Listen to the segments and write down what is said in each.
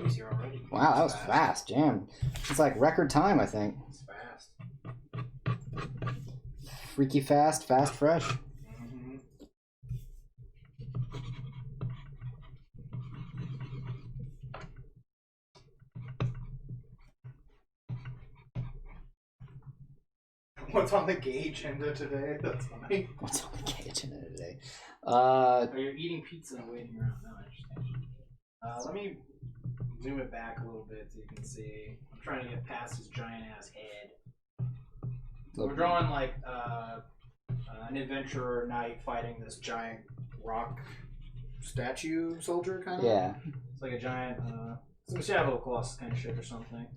everybody's here already. Wow, that was fast, Jam. It's like record time, I think. It's fast. Freaky fast, fast fresh. Mm-hmm. What's on the gauge agenda today? That's funny. What's on the gauge agenda today? Oh, you're eating pizza and waiting around. No, interesting. Let me zoom it back a little bit so you can see. I'm trying to get past his giant ass head. So we're drawing like an adventurer knight fighting this giant rock statue soldier kind of. Yeah. It's like a giant some Shadow Colossus kind of shit or something.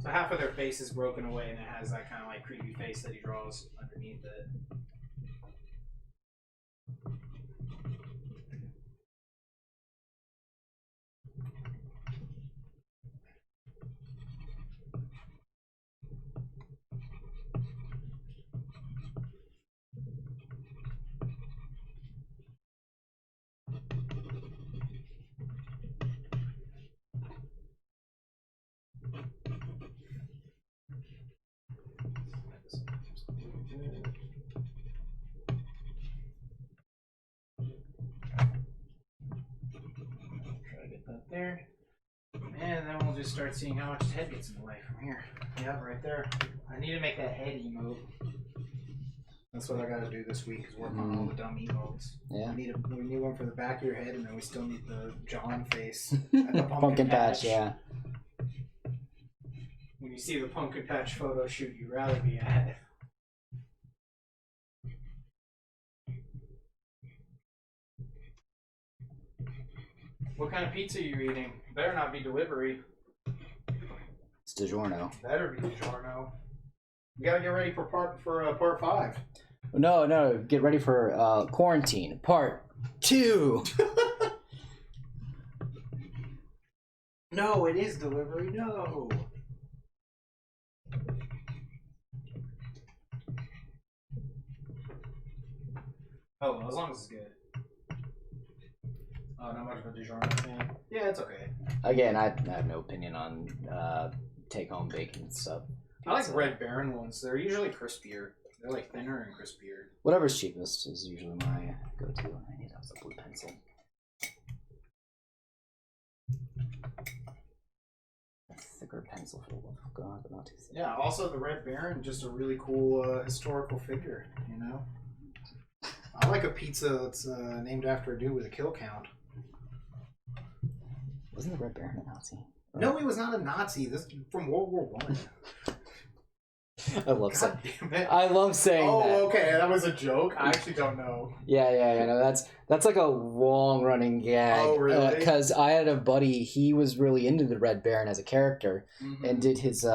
So half of their face is broken away and it has that kind of like creepy face that he draws underneath it. Try to get that there. And then we'll just start seeing how much his head gets in the way from here. Yeah, right there. I need to make that head emote. That's what I gotta do this week, is work on all the dumb emotes. Yeah. We need one for the back of your head, and then we still need the John face. And the Pumpkin patch, yeah. When you see the pumpkin patch photo shoot you'd rather be at. What kind of pizza are you eating? Better not be delivery. It's DiGiorno. Better be DiGiorno. We gotta get ready for part 5. No, get ready for quarantine part 2. No, it is delivery. No. Oh, well, as long as it's good. Oh, not much of a DiGiorno fan. Yeah, it's okay. Again, I have no opinion on take-home bacon stuff. I like Red Baron ones. They're usually crispier. They're like thinner and crispier. Whatever's cheapest is usually my go-to. I need a blue pencil. A thicker pencil for the love of God, but not too thick. Yeah, also the Red Baron, just a really cool historical figure, you know? I like a pizza that's named after a dude with a kill count. Wasn't the Red Baron a Nazi? Or... No, he was not a Nazi. This is from World War I. I love God saying. damn it. I love saying that. Oh, okay, that was a joke. I actually don't know. Yeah. No, that's like a long-running gag. Oh, really? Because I had a buddy. He was really into the Red Baron as a character, and did his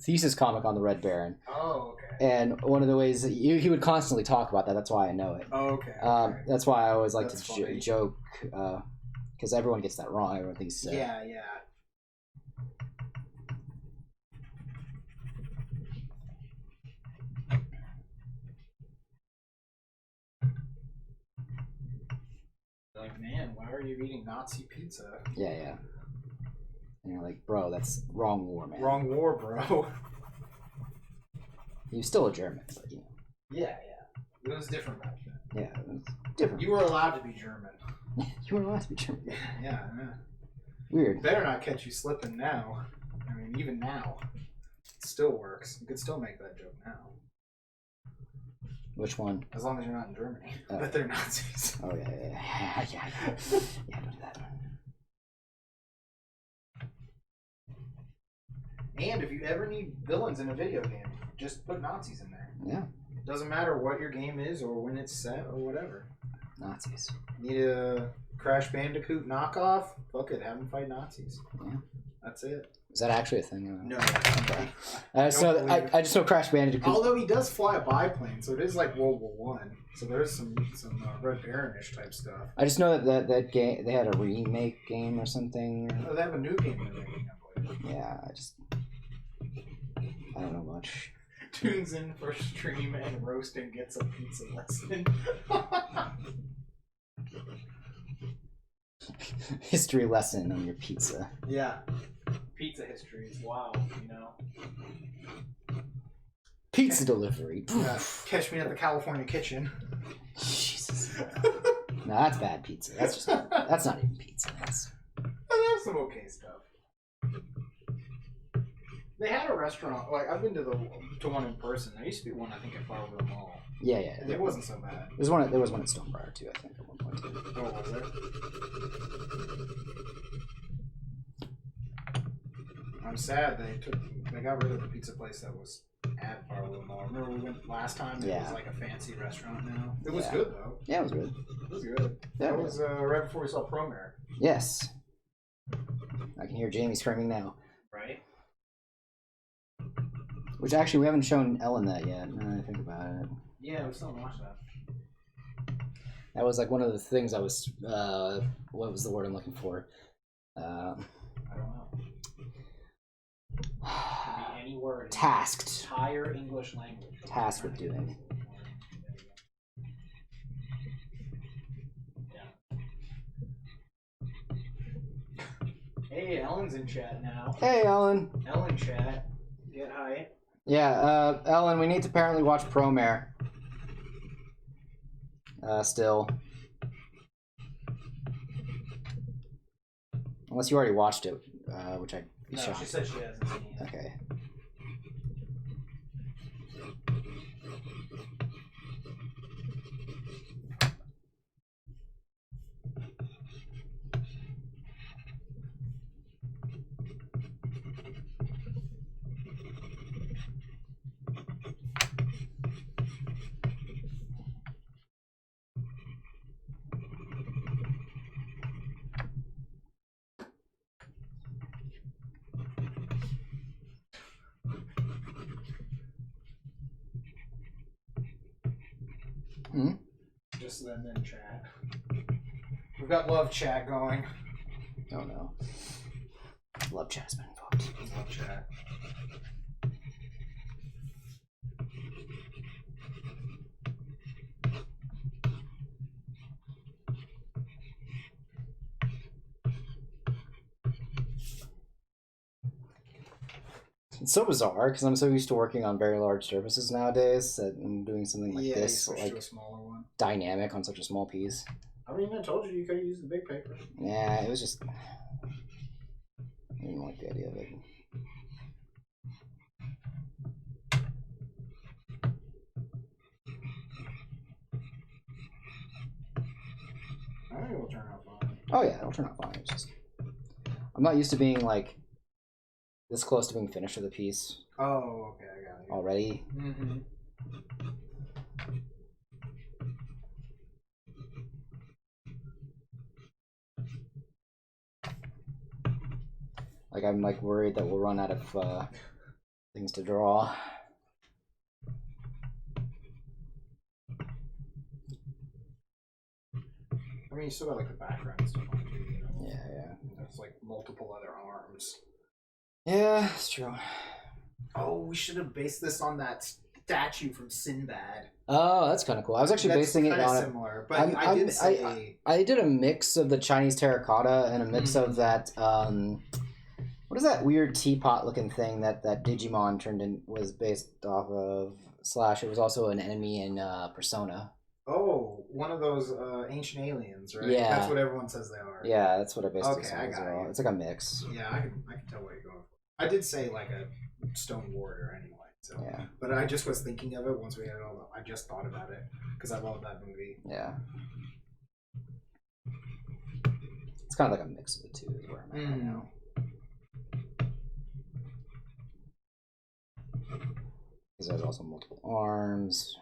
thesis comic on the Red Baron. Oh, okay. And one of the ways that he would constantly talk about that. That's why I know it. Oh, okay. That's why I always like That's to joke, because everyone gets that wrong. Everyone thinks. Yeah. Like, man, why are you eating Nazi pizza? Yeah. And you're like, bro, that's wrong war, man. Wrong war, bro. He was still a German, but you know. Yeah. It was different back then. Yeah, it was different. You were allowed to be German. You were allowed to be German. Yeah. Weird. Better not catch you slipping now. I mean, even now, it still works. You could still make that joke now. Which one? As long as you're not in Germany. Oh. But they're Nazis. Oh, yeah. Yeah, don't do that. And if you ever need villains in a video game, just put Nazis in there. Yeah. Doesn't matter what your game is or when it's set or whatever. Nazis. Need a Crash Bandicoot knockoff? Fuck it, have them fight Nazis. Yeah. That's it. Is that actually a thing? No. I just know Crash Bandicoot. Although he does fly a biplane, so it is like World War One. So there's some Red Baron-ish type stuff. I just know that game, they had a remake game or something. Oh, they have a new game they're making, I believe. Yeah, I don't know much. Tunes in for stream and roast and gets a pizza lesson. history lesson on your pizza. Yeah. Pizza history is wild, you know. Pizza delivery. Yeah. Catch me at the California kitchen. Jesus. No, that's bad pizza. That's not even pizza. That's some okay stuff. They had a restaurant. Like I've been to one in person. There used to be one I think at Fargo Mall. Yeah. And it wasn't so bad. There was one at Stonebriar too, I think, at one point too. Oh, was there? I'm sad they got rid of the pizza place that was at Fargo Mall. Remember we went last time? It was like a fancy restaurant now. It was good though. Yeah, it was good. It was good. Yeah, that was right before we saw Promare. Yes. I can hear Jamie screaming now. Right. Which actually we haven't shown Ellen that yet. Now that I think about it. Yeah, we still haven't watched that. That was like one of the things I was. What was the word I'm looking for? I don't know. Could be any word. Tasked. Entire English language. Tasked with doing. Yeah. Hey, Ellen's in chat now. Hey, Ellen. Ellen chat. Get hype. Yeah, Ellen, we need to apparently watch Promare. Still. Unless you already watched it, which I'd be shocked. She said she hasn't seen it. Okay. Just them in chat. We've got love chat going. Oh no. Love chat's been invoked. Love chat. It's so bizarre because I'm so used to working on very large surfaces nowadays that I'm doing something like this, like to a smaller one. dynamic on such a small piece. I mean, I told you could have used the big paper. Yeah, it was just. I didn't like the idea of it. I think it'll turn out fine. Oh yeah, it'll turn out fine. It's just I'm not used to being like this close to being finished with a piece. Oh, okay, I got it. Already. Mm-hmm. Like I'm like worried that we'll run out of things to draw. I mean, you still got like the background and stuff on it too, you know? Yeah. There's like multiple other arms. Yeah, it's true. Oh, we should have based this on that statue from Sinbad. Oh, that's kind of cool. I was actually basing it on similar, but I did say I did a mix of the Chinese terracotta and a mix of that. What is that weird teapot looking thing that Digimon turned in was based off of? Slash, it was also an enemy in Persona. Oh, one of those ancient aliens, right? Yeah, that's what everyone says they are. Yeah, that's what I based it on I as got well. you. It's like a mix. Yeah, I can tell what you're going for. I did say like a stone warrior anyway. So, yeah. But I just was thinking of it once we had it all up. I just thought about it because I love that movie. Yeah. It's kind of like a mix of the two is where I'm at right now. Because there's also multiple arms.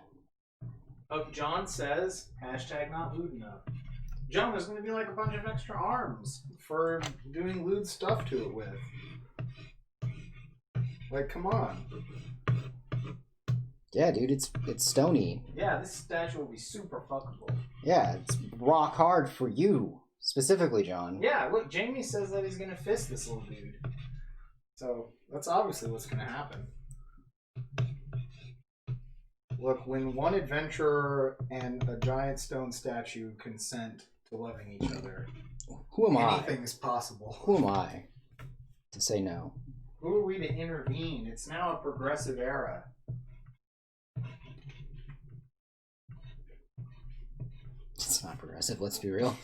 Oh, John says, hashtag not lewd enough. John, there's going to be like a bunch of extra arms for doing lewd stuff to it with. Like, come on. Yeah, dude, it's stony. Yeah, this statue will be super fuckable. Yeah, it's rock hard for you. Specifically, John. Yeah, look, Jamie says that he's going to fist this little dude. So, that's obviously what's going to happen. Look, when one adventurer and a giant stone statue consent loving each other. Who am I? Anything is possible. Who am I to say no? Who are we to intervene? It's now a progressive era. It's not progressive, let's be real.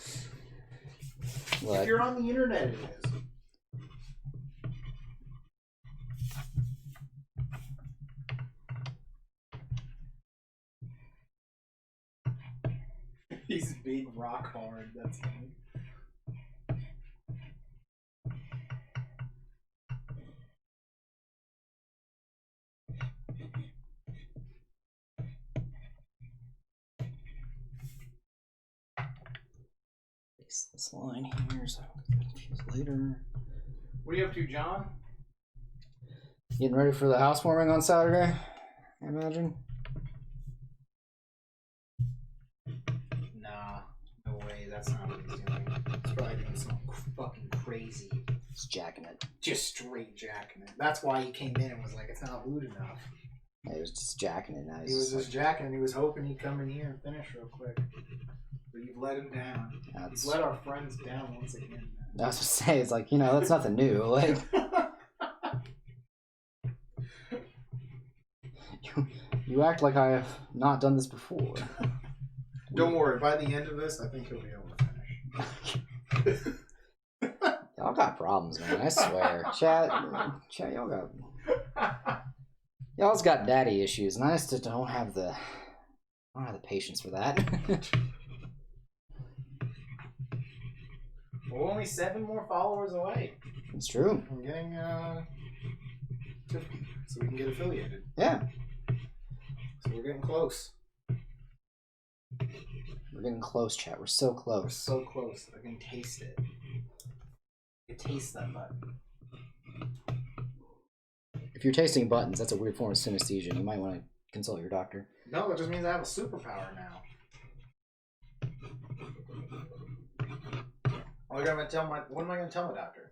If you're on the internet, it is. He's big rock hard, that's funny. This line here, so I don't get confused later. What are you up to, John? Getting ready for the housewarming on Saturday, I imagine. Nah, no way. That's not what he's doing. He's probably doing something fucking crazy. He's jacking it. Just straight jacking it. That's why he came in and was like, it's not loot enough. Yeah, he was just jacking it. Now He was just jacking it. He was hoping he'd come in here and finish real quick. But you've let him down. You've let our friends down once again. I was just saying, it's like, you know, that's nothing new. Like, you act like I have not done this before. Don't worry. By the end of this, I think he'll be able to finish. Y'all got problems, man. I swear. Chat, y'all's got daddy issues, and I just don't have the patience for that. We're only 7 more followers away. It's true. I'm getting 50, so we can get affiliated. Yeah. So we're getting close. We're getting close, chat. We're so close. We're so close. I can taste it. I can taste that button. If you're tasting buttons, that's a weird form of synesthesia. You might want to consult your doctor. No, it just means I have a superpower now. What am I going to tell my doctor?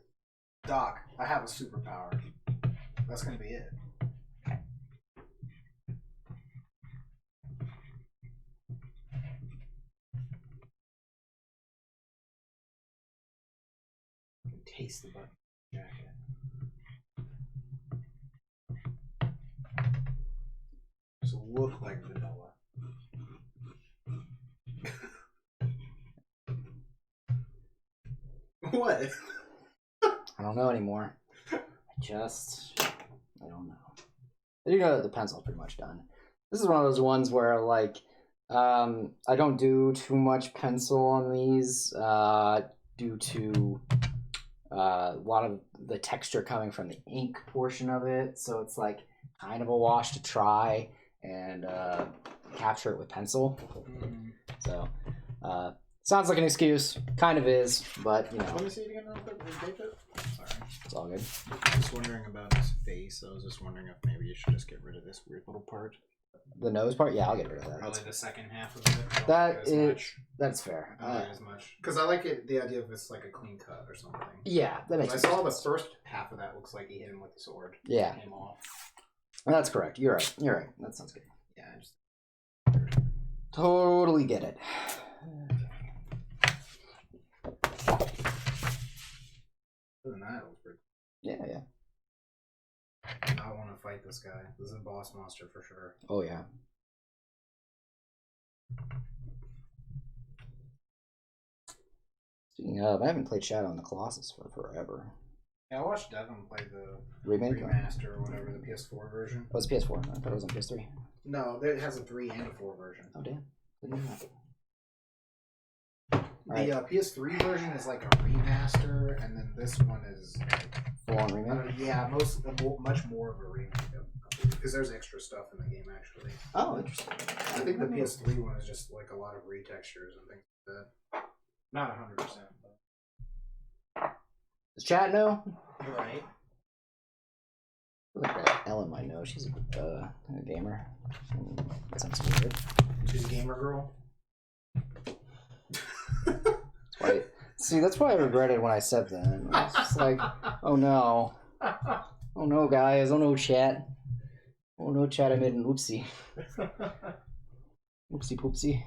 Doc, I have a superpower. That's going to be it. I can taste the button jacket. Just look like vanilla. What? I don't know anymore. I don't know. I do know that the pencil's pretty much done. This is one of those ones where, like, I don't do too much pencil on these due to a lot of the texture coming from the ink portion of it. So it's, like, kind of a wash to try and capture it with pencil. So, sounds like an excuse. Kind of is, but, you know. Let me see it again real quick. Tape it. Sorry. It's all good. I was just wondering about his face. I was just wondering if maybe you should just get rid of this weird little part. The nose part? Yeah, I'll get rid of that. Probably the second half of it. That's fair. Not as much. Because I like it, the idea of it's like a clean cut or something. Yeah, that makes sense. I saw the first half of that looks like he hit him with a sword. Yeah. It came off. That's correct. You're right. That sounds good. Yeah, I just... Totally get it. Other than that, it was pretty... Yeah. I want to fight this guy. This is a boss monster for sure. Oh, yeah. Speaking of, I haven't played Shadow in the Colossus for forever. Yeah, I watched Devin play the remaster or whatever, the PS4 version. Oh, it's PS4. I thought it was on PS3. No, it has a 3 and a 4 version. Oh, damn. The PS3 version is like a remaster, and then this one is full-on remake. Yeah, much more of a remake, because there's extra stuff in the game actually. Oh, interesting. I think the PS3 one is just like a lot of retextures and things like that. Not 100%. Does chat know? Right. Look at that L in my nose. She's a gamer. That sounds weird. She's a gamer girl. That's why I regretted when I said that. I was just like, oh no. Oh no, guys. Oh no, chat. Oh no, chat. I made an oopsie. Oopsie poopsie.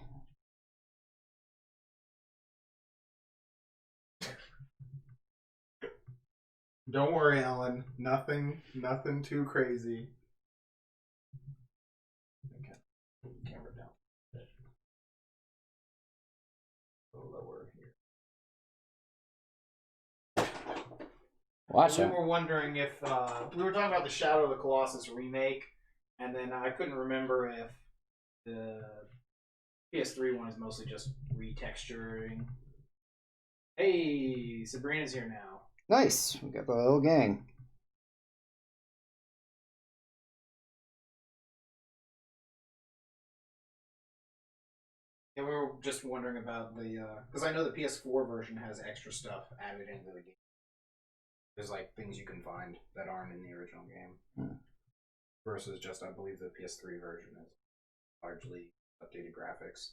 Don't worry, Alan. Nothing too crazy. Okay. Camera down. A little lower here. Watch We out. were wondering if we were talking about the Shadow of the Colossus remake, and then I couldn't remember if the PS3 one is mostly just retexturing. Hey, Sabrina's here now. Nice. We got the whole gang. And we were just wondering about the because I know the PS4 version has extra stuff added into the game. There's like things you can find that aren't in the original game, versus just I believe the PS3 version is largely updated graphics.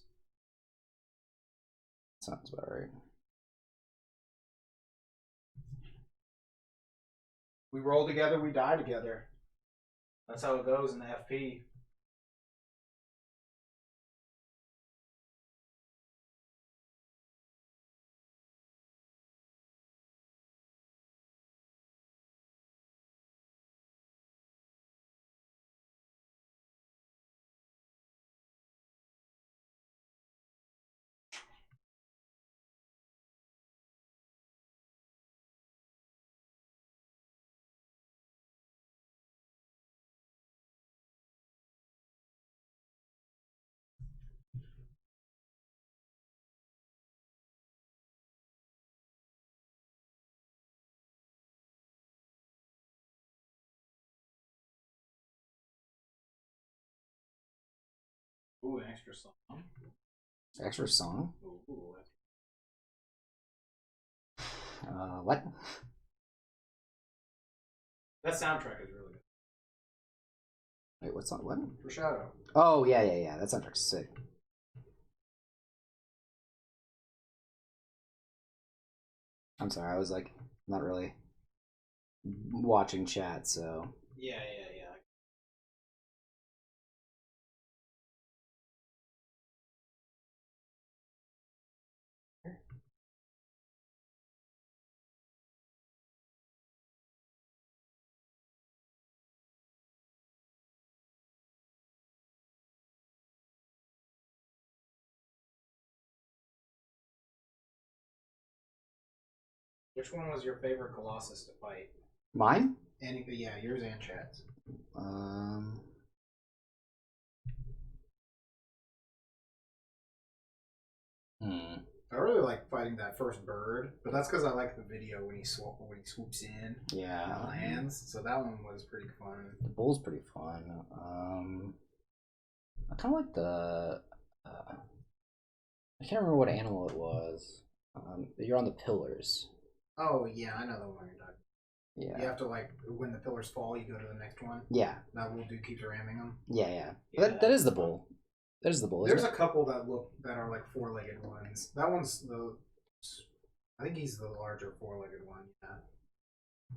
Sounds about right. We roll together, we die together. That's how it goes in the FP. Ooh, an extra song. Extra song? Ooh. What? That soundtrack is really good. Wait, what's on what? For Shadow. Oh, yeah. That soundtrack's sick. I'm sorry, I was like not really watching chat, so. Yeah. Which one was your favorite Colossus to fight? Mine? Yeah, yours and Chad's. I really like fighting that first bird, but that's because I like the video when he swoops in Yeah. and lands. So that one was pretty fun. The bull's pretty fun. I kind of like the. I can't remember what animal it was. You're on the pillars. Oh yeah, I know the one you're talking. Yeah. You have to like when the pillars fall, you go to the next one. Yeah. That little dude keeps ramming them. Yeah. That is the bull. That is the bull. There's a couple that are like four-legged ones. That one's I think he's the larger four-legged one. Yeah.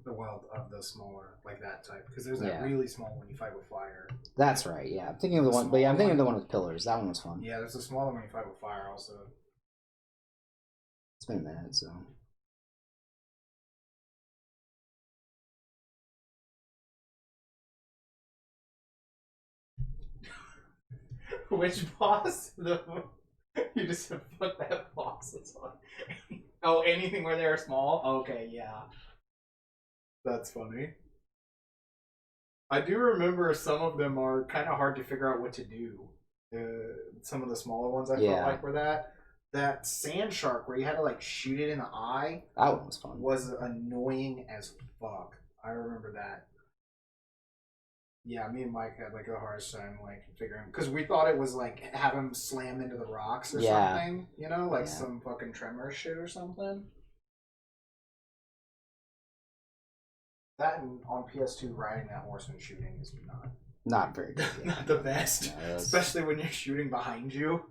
The wild of the smaller like that type because there's that really small one you fight with fire. That's right. Yeah, I'm thinking of the one, but yeah, I'm thinking of the one with pillars. That one was fun. Yeah, there's a smaller one you fight with fire also. It's been a minute, so. Which boss? You just said fuck that boss. That's on. Oh, anything where they're small? Okay, yeah. That's funny. I do remember some of them are kind of hard to figure out what to do. Some of the smaller ones I felt like were that sand shark where you had to like shoot it in the eye. That one was fun. Was annoying as fuck. I remember that. Yeah, me and Mike had like a hard time like figuring because we thought it was like have him slam into the rocks or something, you know, like some fucking tremor shit or something. That and on PS2 riding that horse and shooting is not very good. Yeah. Not the best, especially when you're shooting behind you.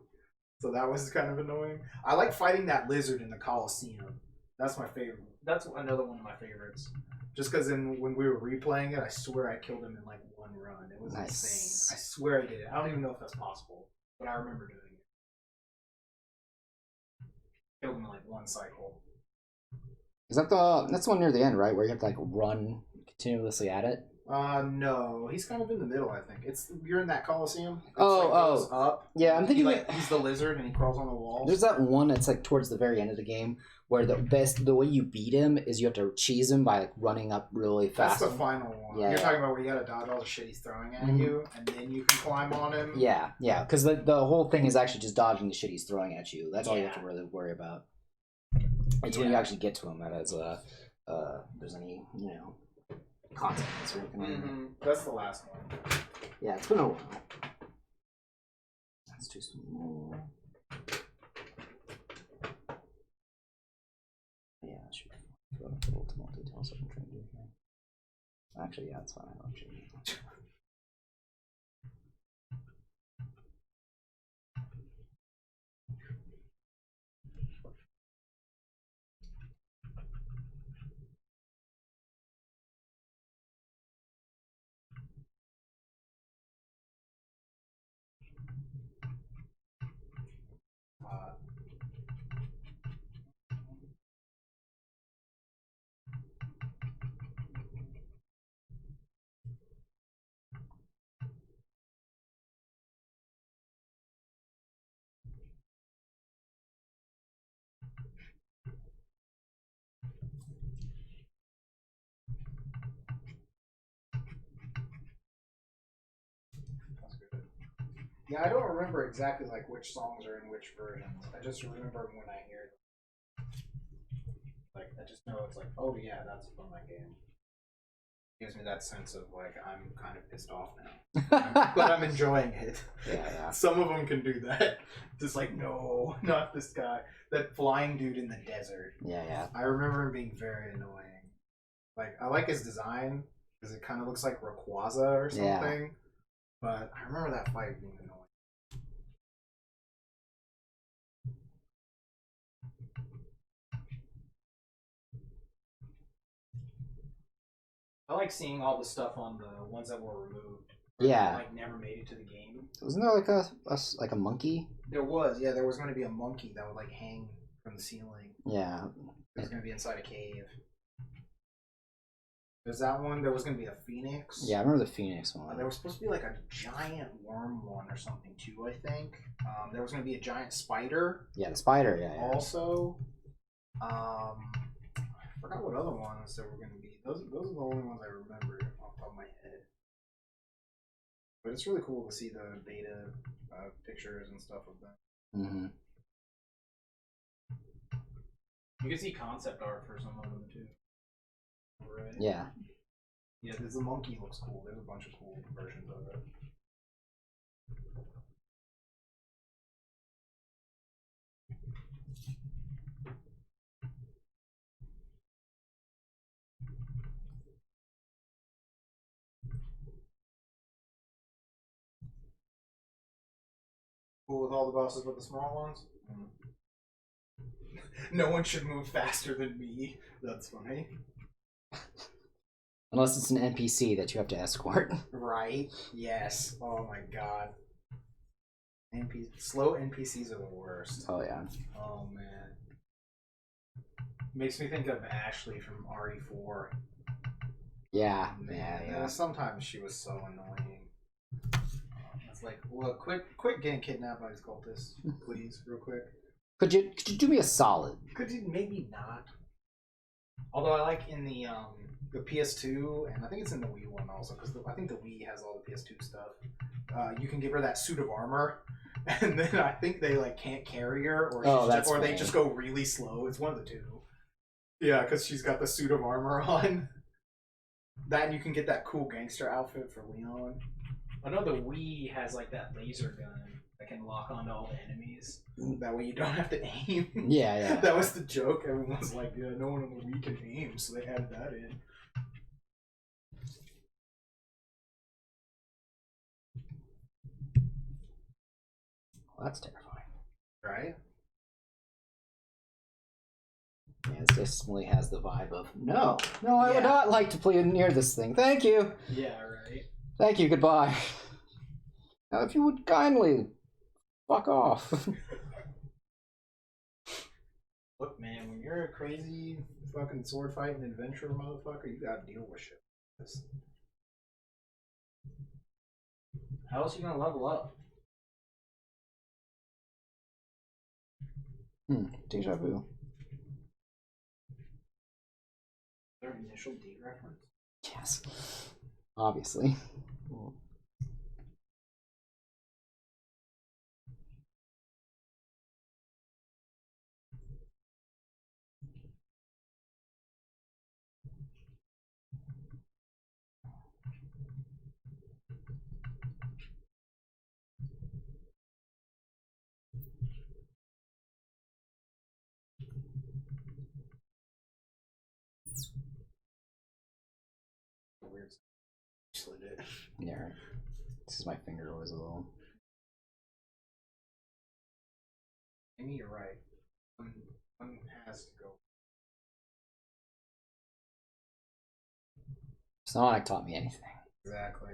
So that was kind of annoying. I like fighting that lizard in the Coliseum. That's my favorite. That's another one of my favorites. Just because when we were replaying it, I swear I killed him in like one run. It was insane. I swear I did it. I don't even know if that's possible, but I remember doing it. Killed him in like one cycle. Is that that's the one near the end, right? Where you have to like run continuously at it? No, he's kind of in the middle. I think you're in that Coliseum. It's goes up. Yeah, I'm thinking he's the lizard and he crawls on the walls. There's that one that's like towards the very end of the game where the way you beat him is you have to cheese him by like running up really fast. That's the final one. Yeah, you're talking about where you gotta dodge all the shit he's throwing at you, and then you can climb on him. Yeah, because the whole thing is actually just dodging the shit he's throwing at you. That's all you have to really worry about. It's when you actually get to him that has there's any consequence or anything. That's the last one. Yeah, it's been a while. That's too small. Yeah, I should throw a little to multi-tail so I can try to do here. Actually, yeah, it's fine. I don't actually. Yeah, I don't remember exactly like which songs are in which versions. I just remember when I hear them. Like I just know it's like, oh yeah, that's from that game. Gives me that sense of like I'm kind of pissed off now, but I'm enjoying it. Yeah. Some of them can do that. Just like no, not this guy. That flying dude in the desert. Yeah. I remember him being very annoying. Like I like his design because it kind of looks like Rayquaza or something. Yeah. But I remember that fight being annoying. I like seeing all the stuff on the ones that were removed. Yeah. Like never made it to the game. Wasn't there like a monkey? There was, yeah. There was going to be a monkey that would like hang from the ceiling. Yeah. It was going to be inside a cave. There's that one. There was going to be a phoenix. Yeah, I remember the phoenix one. There was supposed to be like a giant worm one or something too, I think. There was going to be a giant spider. Yeah, the spider, yeah. Also, I forgot what other ones there were going to be. Those are the only ones I remember off the top of my head. But it's really cool to see the beta pictures and stuff of them. Mm-hmm. You can see concept art for some of them too. Right? Yeah. Yeah, the monkey looks cool. There's a bunch of cool versions of it. Cool with all the bosses but the small ones? No one should move faster than me. That's funny. Unless it's an NPC that you have to escort. Right? Yes. Oh my god. Slow NPCs are the worst. Oh yeah. Oh man. Makes me think of Ashley from RE4. Yeah. Man, Yeah. Sometimes she was so annoying. It's like, well, quit getting kidnapped by these cultists, please, real quick. Could you do me a solid? Could you maybe not? Although I like in the PS2, and I think it's in the Wii one also, because I think the Wii has all the PS2 stuff. You can give her that suit of armor, and then I think they like can't carry her, or they just go really slow. It's one of the two. Yeah, because she's got the suit of armor on. That and you can get that cool gangster outfit for Leon. I know the Wii has like that laser gun that can lock onto all the enemies. That way you don't have to aim. Yeah. That was the joke. Everyone was like, yeah, no one on the Wii can aim, so they added that in. Well, that's terrifying. Right? Yeah, this definitely has the vibe of, no, I would not like to play near this thing. Thank you. Yeah, right. Thank you, goodbye. Now, if you would kindly fuck off. Look, man, when you're a crazy fucking sword fighting adventurer motherfucker, you gotta deal with shit. How else are you gonna level up? Deja vu. Their initial D reference. Yes. Obviously. Weird. Slid it. Yeah, right. This is my finger was a little. Amy, you're right. One has to go. Sonic taught me anything. Exactly.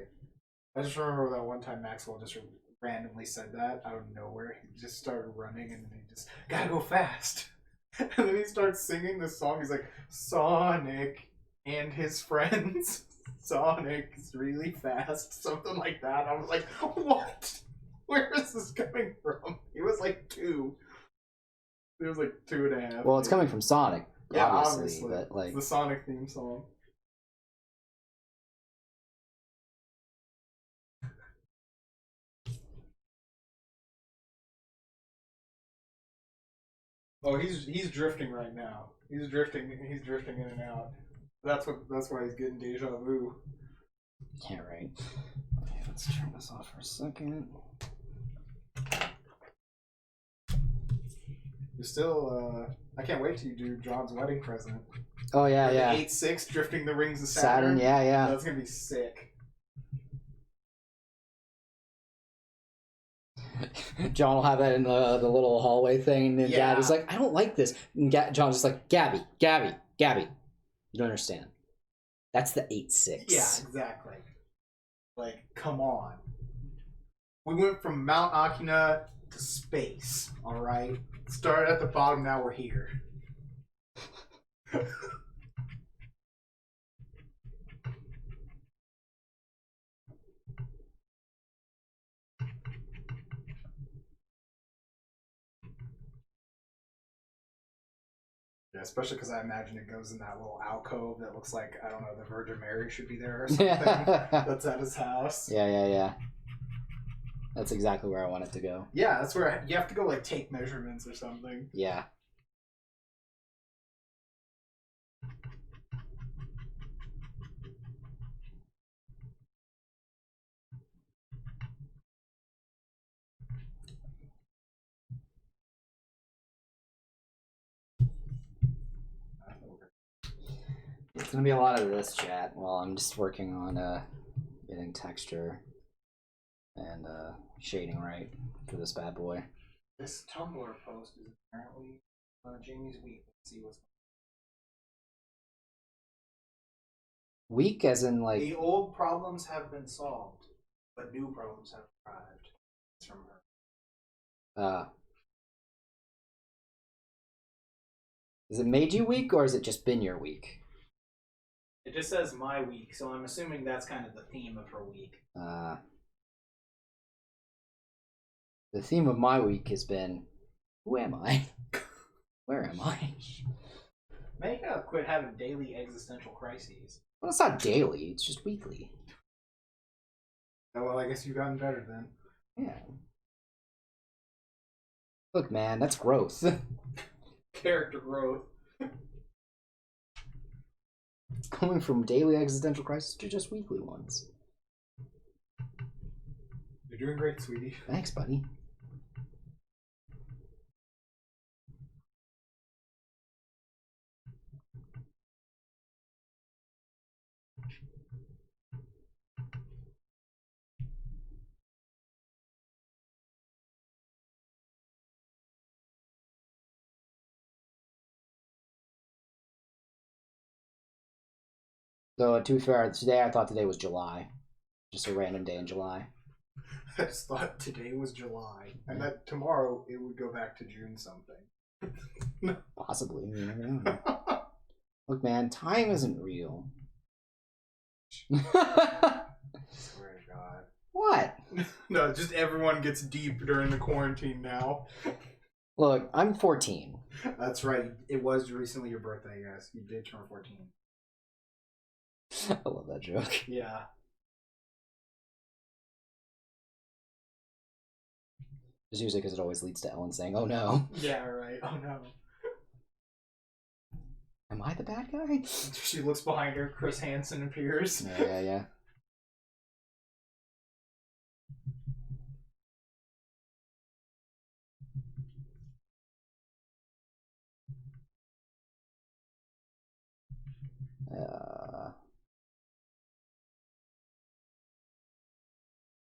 I just remember that one time Maxwell just randomly said that out of nowhere. He just started running and then he just gotta go fast. And then he starts singing this song. He's like, Sonic and his friends. Sonic is really fast. Something like that. I was like, what? Where is this coming from? He was like 2. He was like 2.5. Well, it's coming from Sonic, yeah, obviously, but like it's the Sonic theme song. Oh, he's drifting right now. He's drifting in and out. That's why he's getting deja vu. yeah, right. Okay, let's turn this off for a second. You're still I can't wait till you do John's wedding present. Oh yeah, With yeah. The 8-6 drifting the rings of Saturn. Yeah, yeah. That's gonna be sick. John will have that in the little hallway thing, and then Yeah. Gabby's like, I don't like this. And John's just like, Gabby. You don't understand. That's the 8-6. Yeah, exactly. Like, come on. We went from Mount Akina to space, alright? Started at the bottom, now we're here. Yeah, especially because I imagine it goes in that little alcove that looks like, I don't know, the Virgin Mary should be there or something. That's at his house. Yeah. That's exactly where I want it to go. Yeah, that's where you have to go, like, take measurements or something. Yeah. It's gonna be a lot of this chat while I'm just working on getting texture and shading right for this bad boy. This Tumblr post is apparently Jamie's week. Let's see what's Weak as in like the old problems have been solved, but new problems have arrived. It's from her. Is it made you weak or has it just been your week? It just says my week, so I'm assuming that's kind of the theme of her week. The theme of my week has been, who am I? Where am I? Maeca quit having daily existential crises. Well, it's not daily, it's just weekly. Oh, well, I guess you've gotten better then. Yeah. Look, man, that's growth. Character growth. Going from daily existential crisis to just weekly ones. You're doing great, sweetie. Thanks, buddy. Though, to be fair, I thought today was July. Just a random day in July. I just thought today was July, and that tomorrow it would go back to June something. Possibly. You never know. Look, man, time isn't real. Swear to God. What? No, just everyone gets deep during the quarantine now. Look, I'm 14. That's right. It was recently your birthday, yes. You did turn 14. I love that joke. Yeah. Just usually because it always leads to Ellen saying, "Oh no." Yeah, right. Oh no. Am I the bad guy? She looks behind her. Chris Hansen appears. Yeah.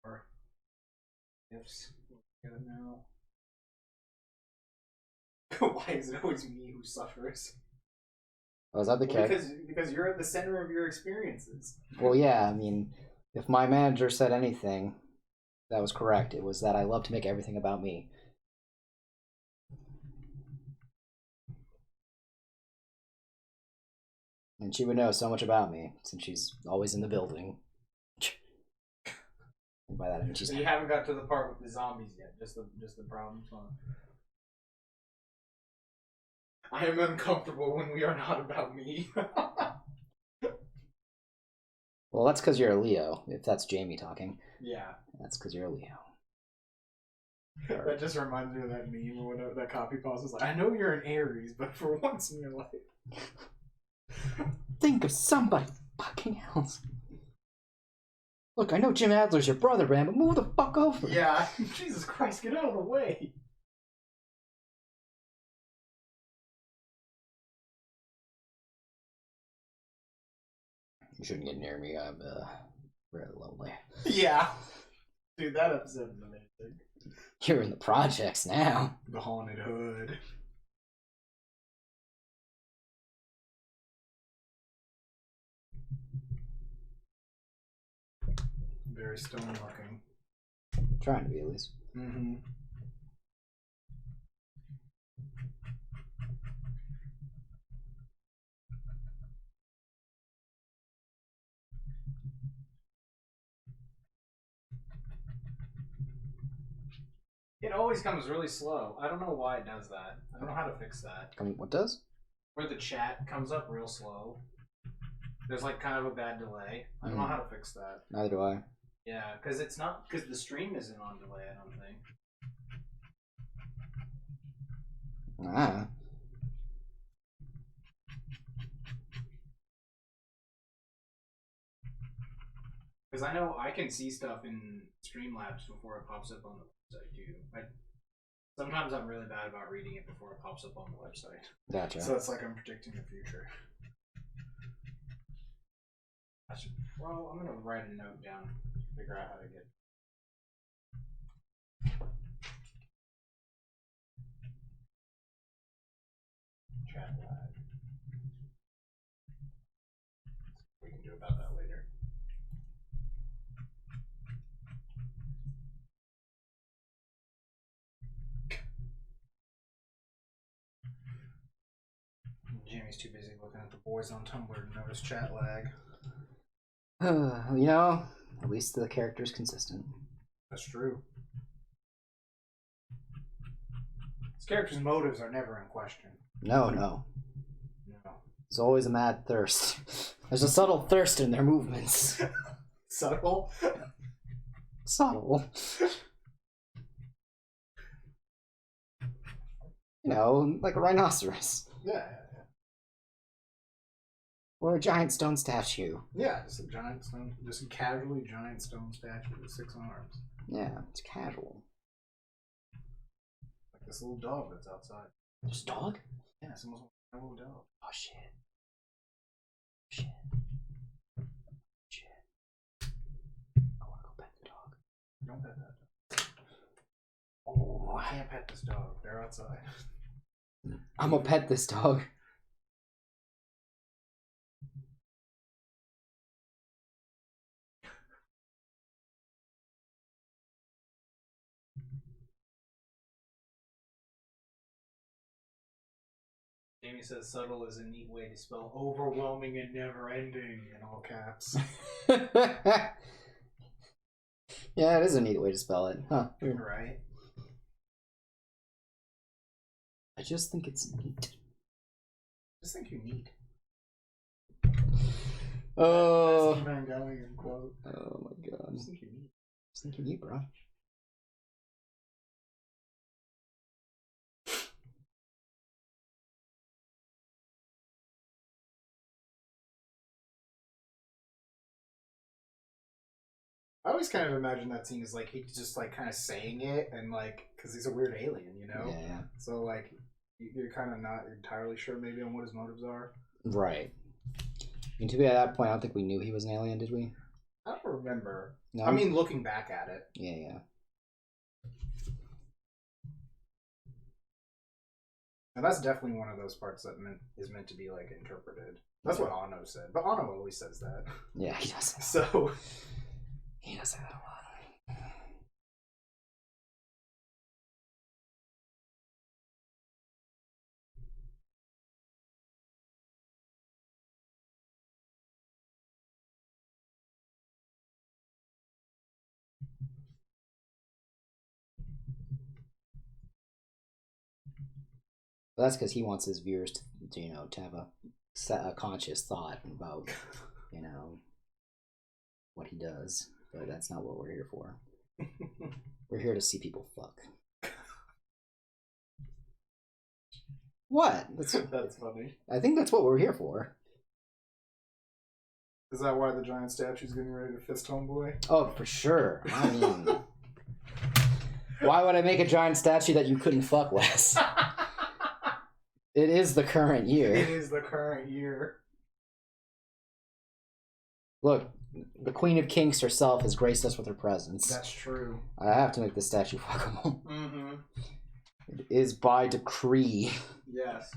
Or ifs. Now. Why is it always me who suffers? Oh, is that the Well, case? because you're at the center of your experiences. Well, yeah, I mean, if my manager said anything, that was correct. It was that I love to make everything about me. And she would know so much about me, since she's always in the building. And by that I mean she's... So you haven't got to the part with the zombies yet, just the problems. Huh? I am uncomfortable when we are not about me. Well, that's because you're a Leo, if that's Jamie talking. Yeah. That's because you're a Leo. That just reminds me of that meme when that copy pause is like, I know you're an Aries, but for once in your life. Think of somebody fucking else. Look, I know Jim Adler's your brother, man, but move the fuck over. Yeah, Jesus Christ, get out of the way. You shouldn't get near me. I'm really lonely. Yeah. Dude, that episode is amazing. You're in the projects now. The Haunted Hood. Very stone looking. Trying to be, at least. Mm-hmm. It always comes really slow. I don't know why it does that. I don't know how to fix that. What does? Where the chat comes up real slow. There's like kind of a bad delay. I don't know how to fix that. Neither do I. Yeah, because it's not, because the stream isn't on delay, I don't think. Ah. Because I know I can see stuff in Streamlabs before it pops up on the website too. Sometimes I'm really bad about reading it before it pops up on the website. Gotcha. So it's like I'm predicting the future. Well, I'm gonna write a note down, figure out how to get. Chat lag. We can do about that later. Jamie's too busy looking at the boys on Tumblr to notice chat lag. You know, at least the character's consistent. That's true. This character's motives are never in question. No. No. There's always a mad thirst. There's a subtle thirst in their movements. Subtle? Subtle. You know, like a rhinoceros. Yeah. Or a giant stone statue. Yeah, just a giant stone, just a casually giant stone statue with 6 arms. Yeah, it's casual. Like this little dog that's outside. Just dog? Yeah, someone's a little dog. Oh shit. I wanna go pet the dog. Don't pet that dog. Oh, I can't pet this dog. They're outside. I'm gonna pet this dog. Jamie says subtle is a neat way to spell Overwhelming and never ending in all caps. Yeah, it is a neat way to spell it. Huh. Weird. Right? I just think it's neat. Just think you need. Oh. That's Evangelion quote. Oh my god. Just think you need. Just think you need, bro. I always kind of imagine that scene as like he's just like kind of saying it and like because he's a weird alien, you know. Yeah. So like you're kind of not entirely sure maybe on what his motives are. Right. I mean, to be at that point, I don't think we knew he was an alien, did we? I don't remember. No. I mean, looking back at it. Yeah. And that's definitely one of those parts that is meant to be like interpreted. That's what Anno said, but Anno always says that. Yeah, he does. So He does that a lot. But that's because he wants his viewers to to have a conscious thought about, what he does. But that's not what we're here for. We're here to see people fuck. What? that's funny. I think that's what we're here for. Is that why the giant statue's getting ready to fist homeboy? Oh, for sure. I mean, why would I make a giant statue that you couldn't fuck, Wes? It is the current year. It is the current year. Look, the Queen of Kinks herself has graced us with her presence. That's true. I have to make this statue fuckable. Mm-hmm. It is by decree. Yes.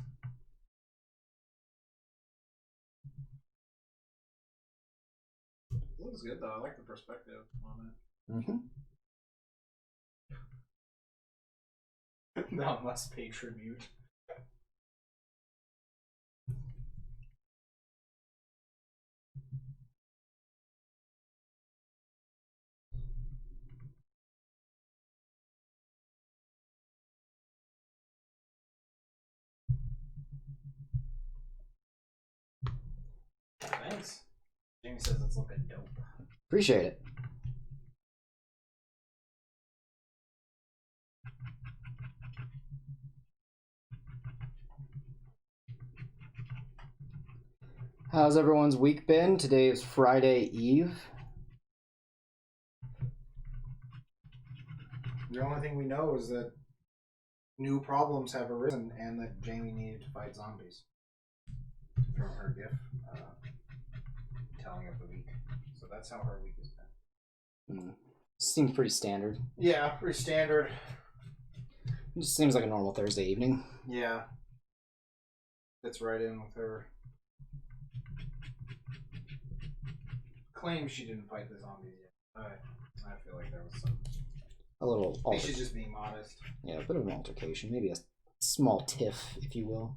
Looks good though. I like the perspective on it. Thou must pay tribute. Thanks. Jamie says it's looking dope. Appreciate it. How's everyone's week been? Today is Friday Eve. The only thing we know is that new problems have arisen and that Jamie needed to fight zombies. From her GIF telling of the week. So that's how her week has been. Seems pretty standard. Yeah, pretty standard. It just seems like a normal Thursday evening. Yeah. Fits right in with her. Claims she didn't fight the zombies yet. I feel like there was some. A little. I think she's just being modest. Yeah, a bit of an altercation. Maybe a small tiff, if you will.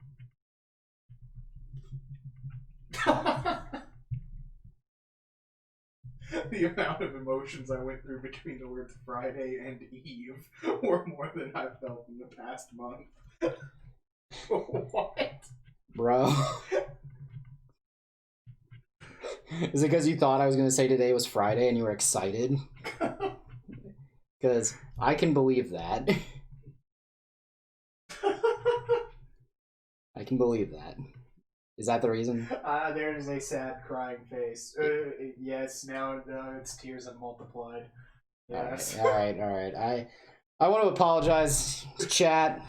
The amount of emotions I went through between the words Friday and Eve were more than I've felt in the past month. What? Bro. Is it because you thought I was going to say today was Friday and you were excited? Because I can believe that. I can believe that. Is that the reason? There is a sad crying face. Yes, now its tears have multiplied. Yes. All right. I want to apologize to chat.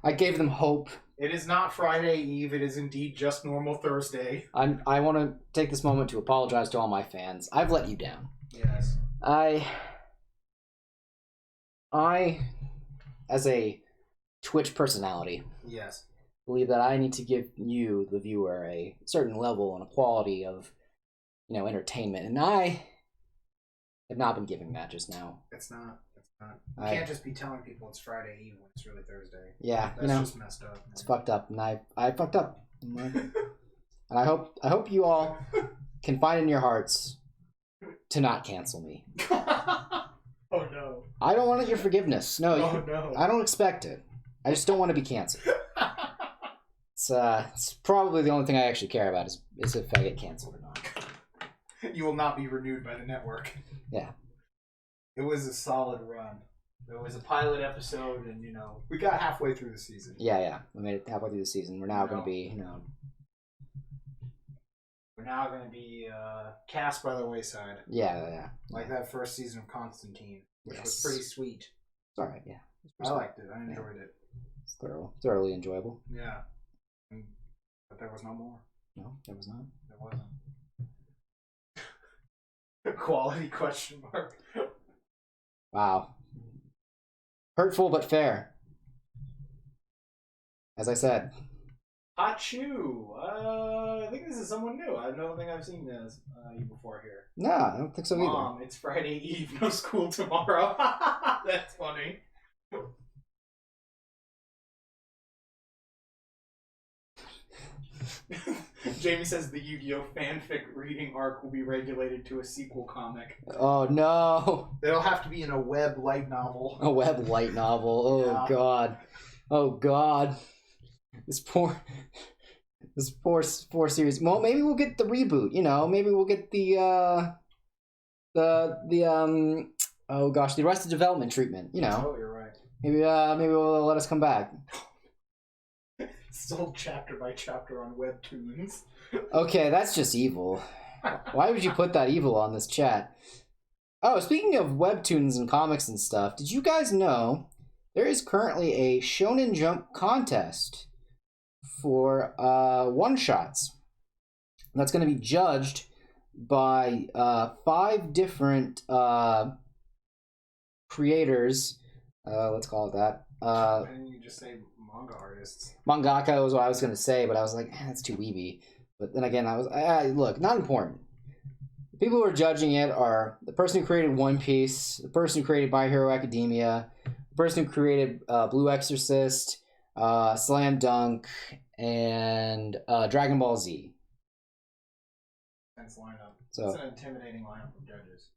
I gave them hope. It is not Friday Eve. It is indeed just normal Thursday. I want to take this moment to apologize to all my fans. I've let you down. Yes. I, as a Twitch personality, Yes. believe that I need to give you, the viewer, a certain level and a quality of, entertainment, and I have not been giving that just now. It's not. You can't just be telling people it's Friday Eve when it's really Thursday. Yeah, That's just messed up. Man. It's fucked up, and I fucked up. And I hope you all can find in your hearts to not cancel me. Oh no. I don't want your forgiveness. No, No. I don't expect it. I just don't want to be canceled. It's probably the only thing I actually care about is if I get canceled or not. You will not be renewed by the network. Yeah. It was a solid run. There was a pilot episode, and we got halfway through the season. Yeah. We made it halfway through the season. We're now going to be, we're now going to be Cast by the wayside. Yeah. Like that first season of Constantine, which was Yes. pretty sweet. It's all right. Yeah. I liked it. I enjoyed it. It's thoroughly enjoyable. Yeah. But there was no more. No, there was not. There wasn't. Quality question mark. Wow. Hurtful but fair. As I said. Hachu. I think this is someone new. I don't think I've seen this you before here. No, I don't think so either. Mom, it's Friday Eve. No school tomorrow. That's funny. Jamie says the Yu-Gi-Oh! Fanfic reading arc will be regulated to a sequel comic. Oh no! It'll have to be in a web light novel. A web light novel. Oh Yeah. god. Oh god. This poor series. Well, maybe we'll get the reboot. Maybe we'll get the oh gosh, the Arrested Development treatment. Oh, you're right. Maybe we'll let us come back. Sold chapter by chapter on webtoons. Okay, that's just evil. Why would you put that evil on this chat? Oh, speaking of webtoons and comics and stuff, did you guys know there is currently a Shonen Jump contest for one-shots that's going to be judged by 5 different creators. Let's call it that. Why didn't you just say manga artists? Mangaka was what I was going to say, but I was like, that's too weeby. But then again, look, not important. The people who are judging it are the person who created One Piece, the person who created My Hero Academia, the person who created Blue Exorcist, Slam Dunk, and Dragon Ball Z. Nice lineup. So It's an intimidating lineup of judges.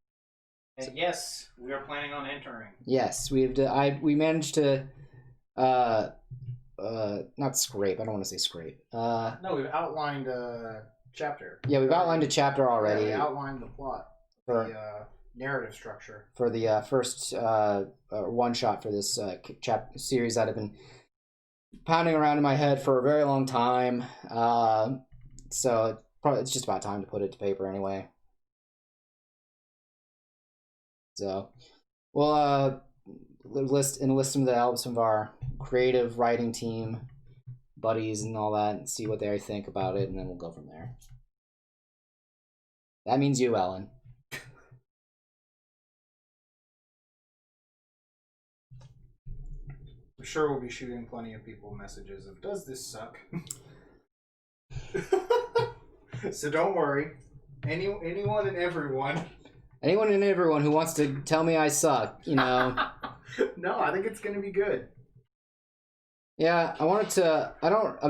And yes, we are planning on entering. yes, we managed to not scrape. I don't want to say scrape. No, we've outlined a chapter. Yeah, we've outlined a chapter already. Yeah, we outlined the plot, the narrative structure for the first one shot for this series that I've been pounding around in my head for a very long time. So it's just about time to put it to paper anyway. So we'll enlist some of the help, some of our creative writing team buddies and all that, and see what they think about it, and then we'll go from there. That means you, Ellen. I'm sure we'll be shooting plenty of people messages of, does this suck? So don't worry. Anyone and everyone. Anyone and everyone who wants to tell me I suck, No, I think it's going to be good. Yeah, I'm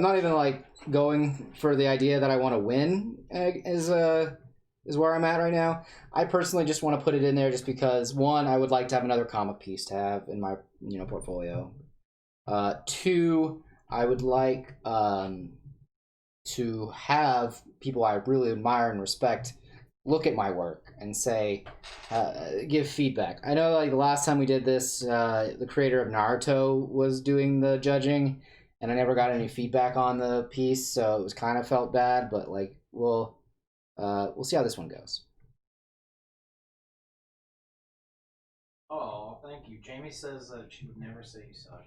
not even like going for the idea that I want to win is where I'm at right now. I personally just want to put it in there just because, one, I would like to have another comic piece to have in my portfolio. 2, I would like to have people I really admire and respect look at my work and say, give feedback. I know like the last time we did this, the creator of Naruto was doing the judging, and I never got any feedback on the piece, so it was kind of felt bad, but like we'll see how this one goes. Oh, thank you. Jamie says that she would never say you suck.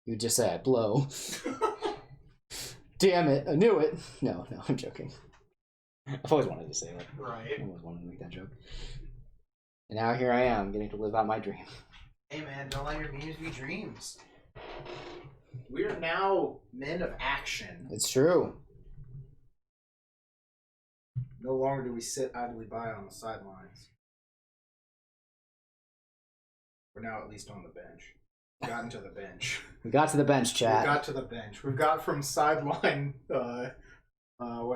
You just say I blow. Damn it, I knew it. No, I'm joking. I've always wanted to say that. Right. I always wanted to make that joke. And now here I am, getting to live out my dream. Hey man, don't let your dreams be dreams. We're now men of action. It's true. No longer do we sit idly by on the sidelines. We're now at least on the bench. We got into the bench. We got to the bench, chat. We got to the bench. We've got from sideline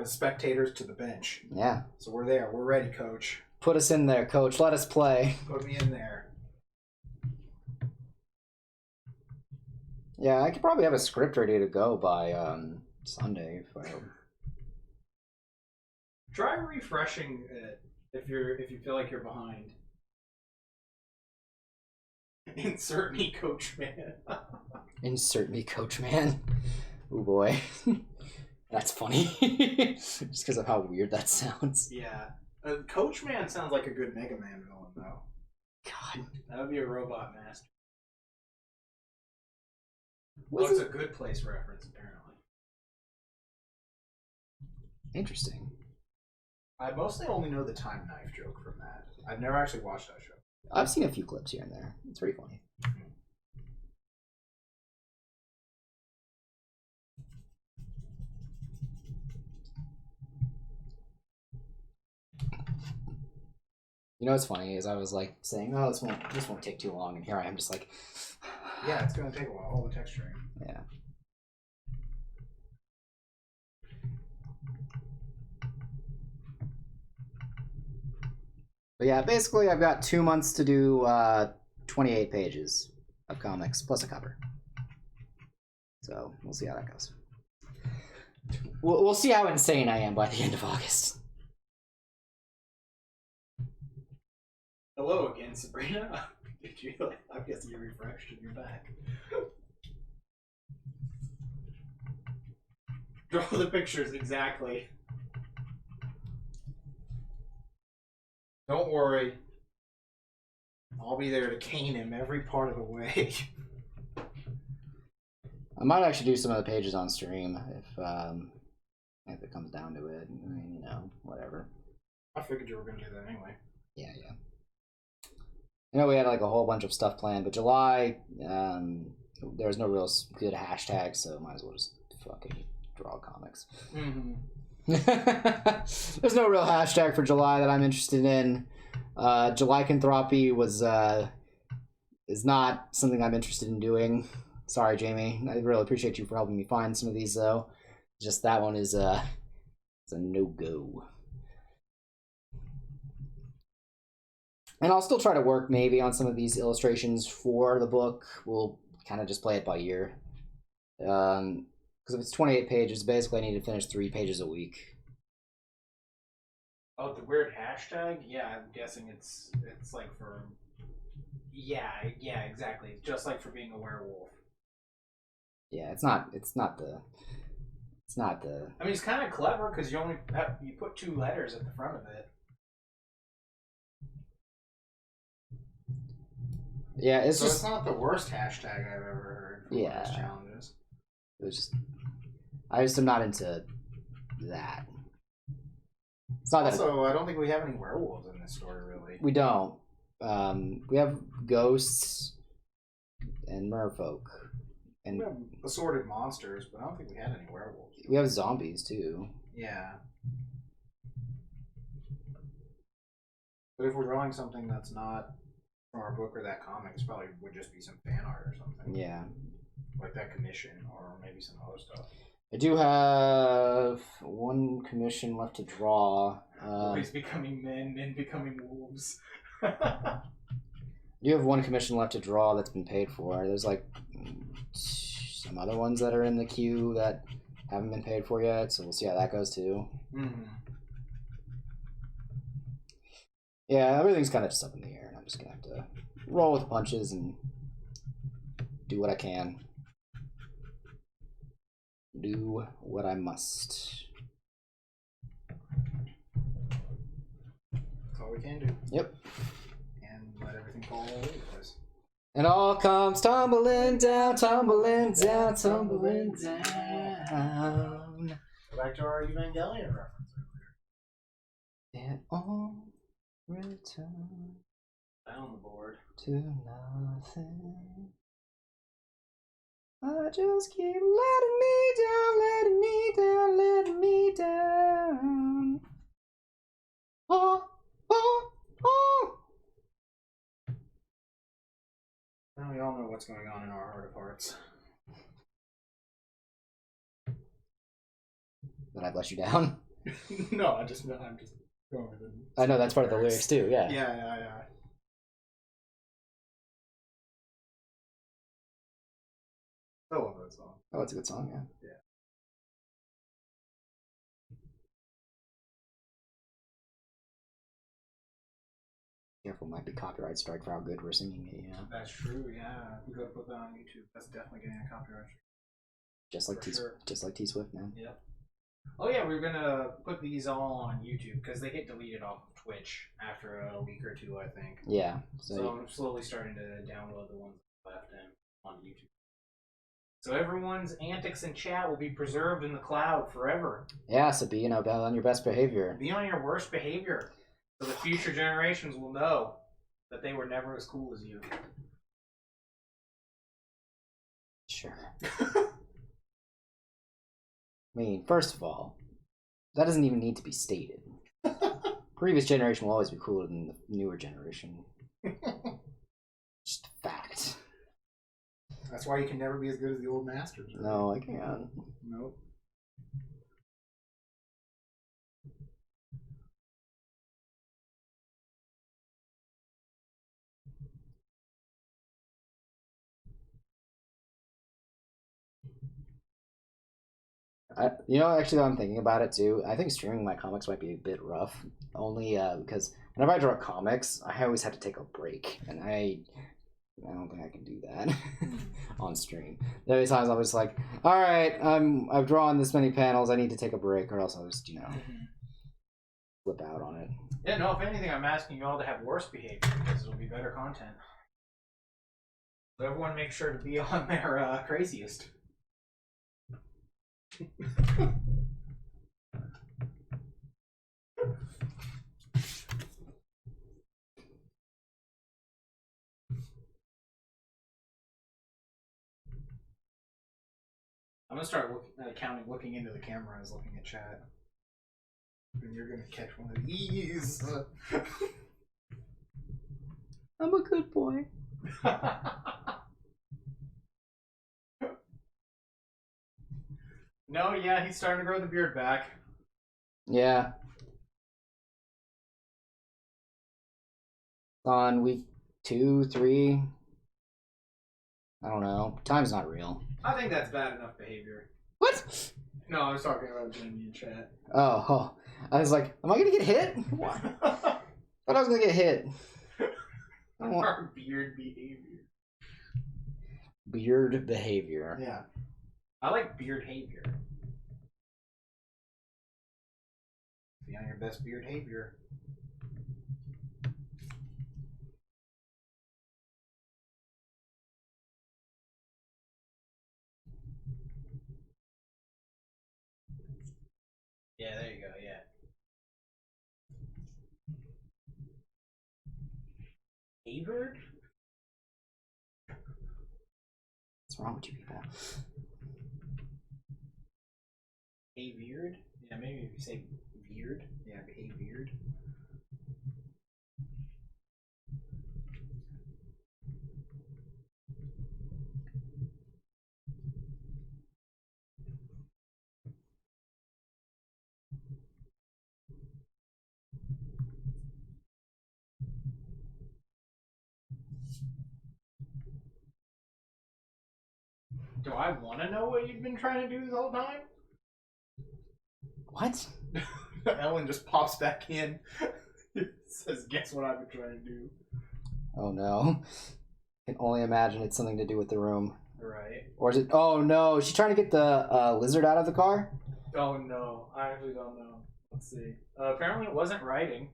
spectators to the bench. Yeah. So we're there. We're ready, coach. Put us in there, coach. Let us play. Put me in there. Yeah, I could probably have a script ready to go by Sunday. Try refreshing it if you feel like you're behind. Insert me, Coach Man. Insert me, Coach Man. Oh boy, that's funny. Just because of how weird that sounds. Yeah, Coach Man sounds like a good Mega Man villain, though. God, that would be a robot master. Was it's a Good Place reference, apparently. Interesting. I mostly only know the time knife joke from that. I've never actually watched that show. I've seen a few clips here and there. It's pretty funny. You know what's funny is I was like saying, "Oh, this won't take too long," and here I am just like, yeah, it's gonna take a while. All the texturing. Yeah. But yeah, basically I've got 2 months to do 28 pages of comics plus a cover. So we'll see how that goes. We'll see how insane I am by the end of August. Hello again, Sabrina. Did you? I guess you refreshed and you're back. Draw the pictures exactly. Don't worry. I'll be there to cane him every part of the way. I might actually do some of the pages on stream if it comes down to it. I mean, you know, whatever. I figured you were gonna do that anyway. Yeah. I know we had like a whole bunch of stuff planned, but July, there's no real good hashtag, so might as well just fucking draw comics. Mm-hmm. There's no real hashtag for July that I'm interested in. Julycanthropy is not something I'm interested in doing. Sorry, Jamie. I really appreciate you for helping me find some of these, though. Just that one is it's a no-go. And I'll still try to work maybe on some of these illustrations for the book. We'll kind of just play it by ear. Because if it's 28 pages, basically I need to finish 3 pages a week. Oh, the weird hashtag? Yeah, I'm guessing it's like for... Yeah, exactly. Just like for being a werewolf. Yeah, it's not the... I mean, it's kind of clever because you put 2 letters at the front of it. Yeah, it's so just... it's not the worst hashtag I've ever heard from one of those challenges. It was just... I just am not into that. It's not also, I don't think we have any werewolves in this story, really. We don't. We have ghosts and merfolk. And we have assorted monsters, but I don't think we had any werewolves. We have zombies, too. Yeah. But if we're drawing something that's not from our book or that comic, it probably would just be some fan art or something. Yeah. Like that commission, or maybe some other stuff. I do have 1 commission left to draw. Boys becoming men becoming wolves. I do have 1 commission left to draw that's been paid for. There's like some other ones that are in the queue that haven't been paid for yet, so we'll see how that goes too. Mm-hmm. Yeah, everything's kind of just up in the air, and I'm just gonna have to roll with the punches and do what I can. Do what I must. That's all we can do. Yep. And let everything fall all over the place. It all comes tumbling down, tumbling down, tumbling down. Go back to our Evangelion reference earlier. It all return Down the board to nothing. I just keep letting me down, letting me down, letting me down. Oh, oh, oh. we all know what's going on in our heart of hearts. That I've let you down. No, I'm just going with it. I know that's part of the lyrics too. Yeah. Yeah. I love that song. Oh, it's a good song. Yeah. Careful, might be copyright strike for how good we're singing it. Yeah. That's true. Yeah, we gotta put that on YouTube. That's definitely getting a copyright strike. Just like T Swift, man. Yep. Oh yeah, we're gonna put these all on YouTube because they get deleted off of Twitch after a week or two, I think. Yeah. So I'm slowly starting to download the ones left and on YouTube. So everyone's antics in chat will be preserved in the cloud forever. Yeah, so be on your best behavior. Be on your worst behavior, so the future generations will know that they were never as cool as you. Sure. I mean, first of all, that doesn't even need to be stated. Previous generation will always be cooler than the newer generation. Just a fact. That's why you can never be as good as the old masters. Right? No, I can't. Nope. Actually, I'm thinking about it too. I think streaming my comics might be a bit rough, only because whenever I draw comics, I always have to take a break, and I don't think I can do that on stream. There are times I'm just like, all right, I've drawn this many panels, I need to take a break, or else I'll just flip out on it. Yeah, no. If anything, I'm asking you all to have worse behavior because it'll be better content. So everyone, make sure to be on their craziest. I'm gonna start looking into the camera as looking at chat. And you're gonna catch one of these. I'm a good boy. No, yeah, he's starting to grow the beard back. Yeah. On week 2, 3. I don't know. Time's not real. I think that's bad enough behavior. What? No, I was talking about Jamie in chat. Oh, I was like, am I gonna get hit? What? Thought I was gonna get hit. Our beard behavior. Beard behavior. Yeah. I like beard behavior. Be on your best beard behavior. Yeah, there you go, yeah. Avered? What's wrong with you people? Beard? Yeah, maybe if you say beard. Yeah, beard. Do I want to know what you've been trying to do this whole time? What? Ellen just pops back in. Says, guess what I've been trying to do? Oh no. I can only imagine it's something to do with the room. Right. Or is it... Oh no, is she trying to get the lizard out of the car? Oh no, I actually don't know. Let's see. Apparently it wasn't writing.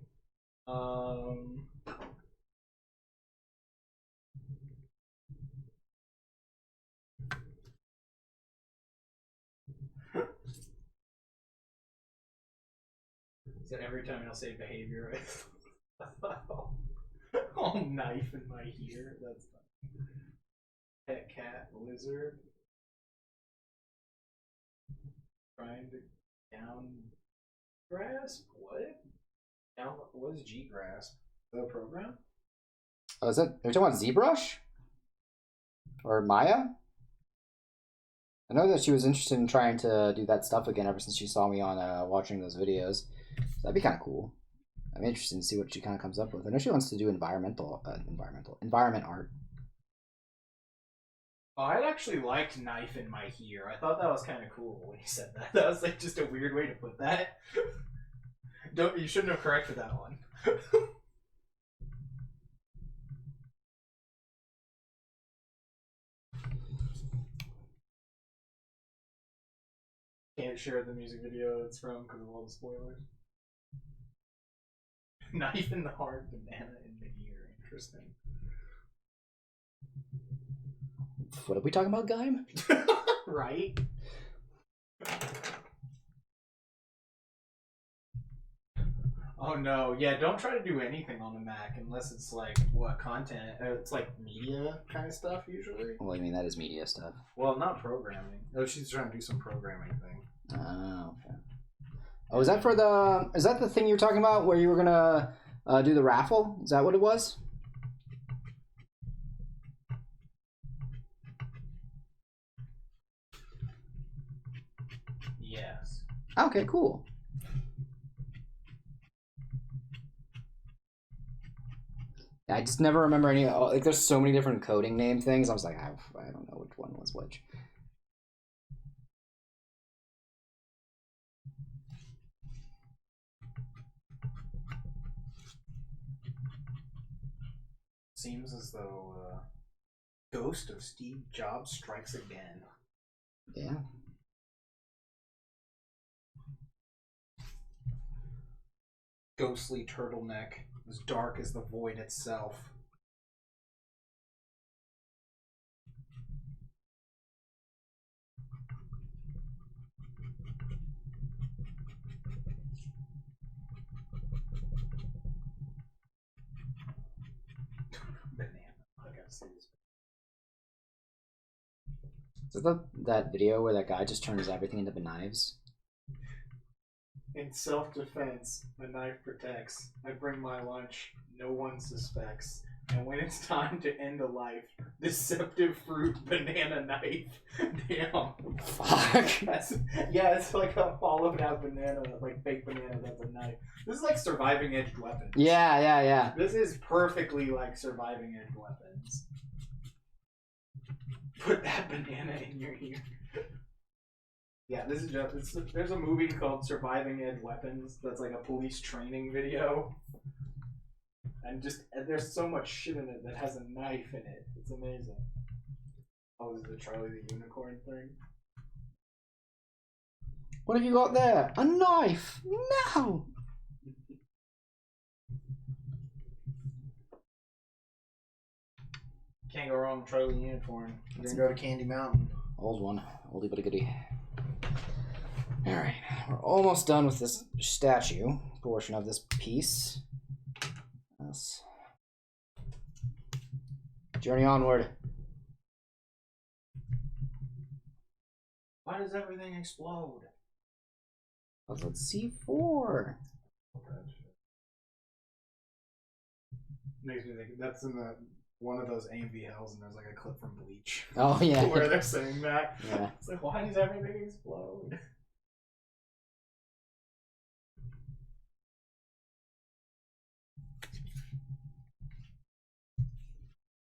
So every time I'll say behavior, I'll knife in my ear. That's funny. Pet cat lizard trying to down grasp. What? Down. What is G grasp? The program? Oh, is that... Are you talking about ZBrush? Or Maya? I know that she was interested in trying to do that stuff again ever since she saw me on watching those videos. So that'd be kind of cool. I'm interested to see what she kind of comes up with. I know she wants to do environment art. Oh, I actually liked knife in my here. I thought that was kind of cool when you said that. That was like just a weird way to put that. You shouldn't have corrected that one. Can't share the music video it's from because of all the spoilers. Knife in the heart, banana in the ear. Interesting. What are we talking about, Gaim? Right? Oh no, yeah, don't try to do anything on the Mac unless it's like, what, content? It's like media kind of stuff usually. Well, I mean, that is media stuff. Well, not programming. Oh, she's trying to do some programming thing. Oh, okay. Oh, is that for the... Is that the thing you were talking about where you were gonna do the raffle? Is that what it was? Yes. Okay, cool. I just never remember any... Like, there's so many different coding name things. I was like, I don't know which one was which. Seems as though Ghost of Steve Jobs strikes again. Yeah. Ghostly turtleneck, as dark as the void itself. Banana. I gotta see this. Is that video where that guy just turns everything into knives? In self-defense, a knife protects. I bring my lunch. No one suspects. And when it's time to end a life, deceptive fruit banana knife. Damn. Fuck. Yeah, it's like a hollowed out banana, like fake banana that's a knife. This is like surviving edged weapons. Yeah. This is perfectly like surviving edged weapons. Put that banana in your ear. Yeah, this is just. There's a movie called Surviving Edge Weapons that's like a police training video. And there's so much shit in it that has a knife in it. It's amazing. Oh, this is the Charlie the Unicorn thing? What have you got there? A knife! No! Can't go wrong with Charlie the Unicorn. We're gonna go to Candy Mountain. Old one. Oldie but a goodie. Alright, we're almost done with this statue portion of this piece. Yes. Journey onward. Why does everything explode? Let's C4. Makes me think that's in one of those AMV hells, and there's like a clip from Bleach. Oh, yeah. Where they're saying that. Yeah. It's like, why does everything explode?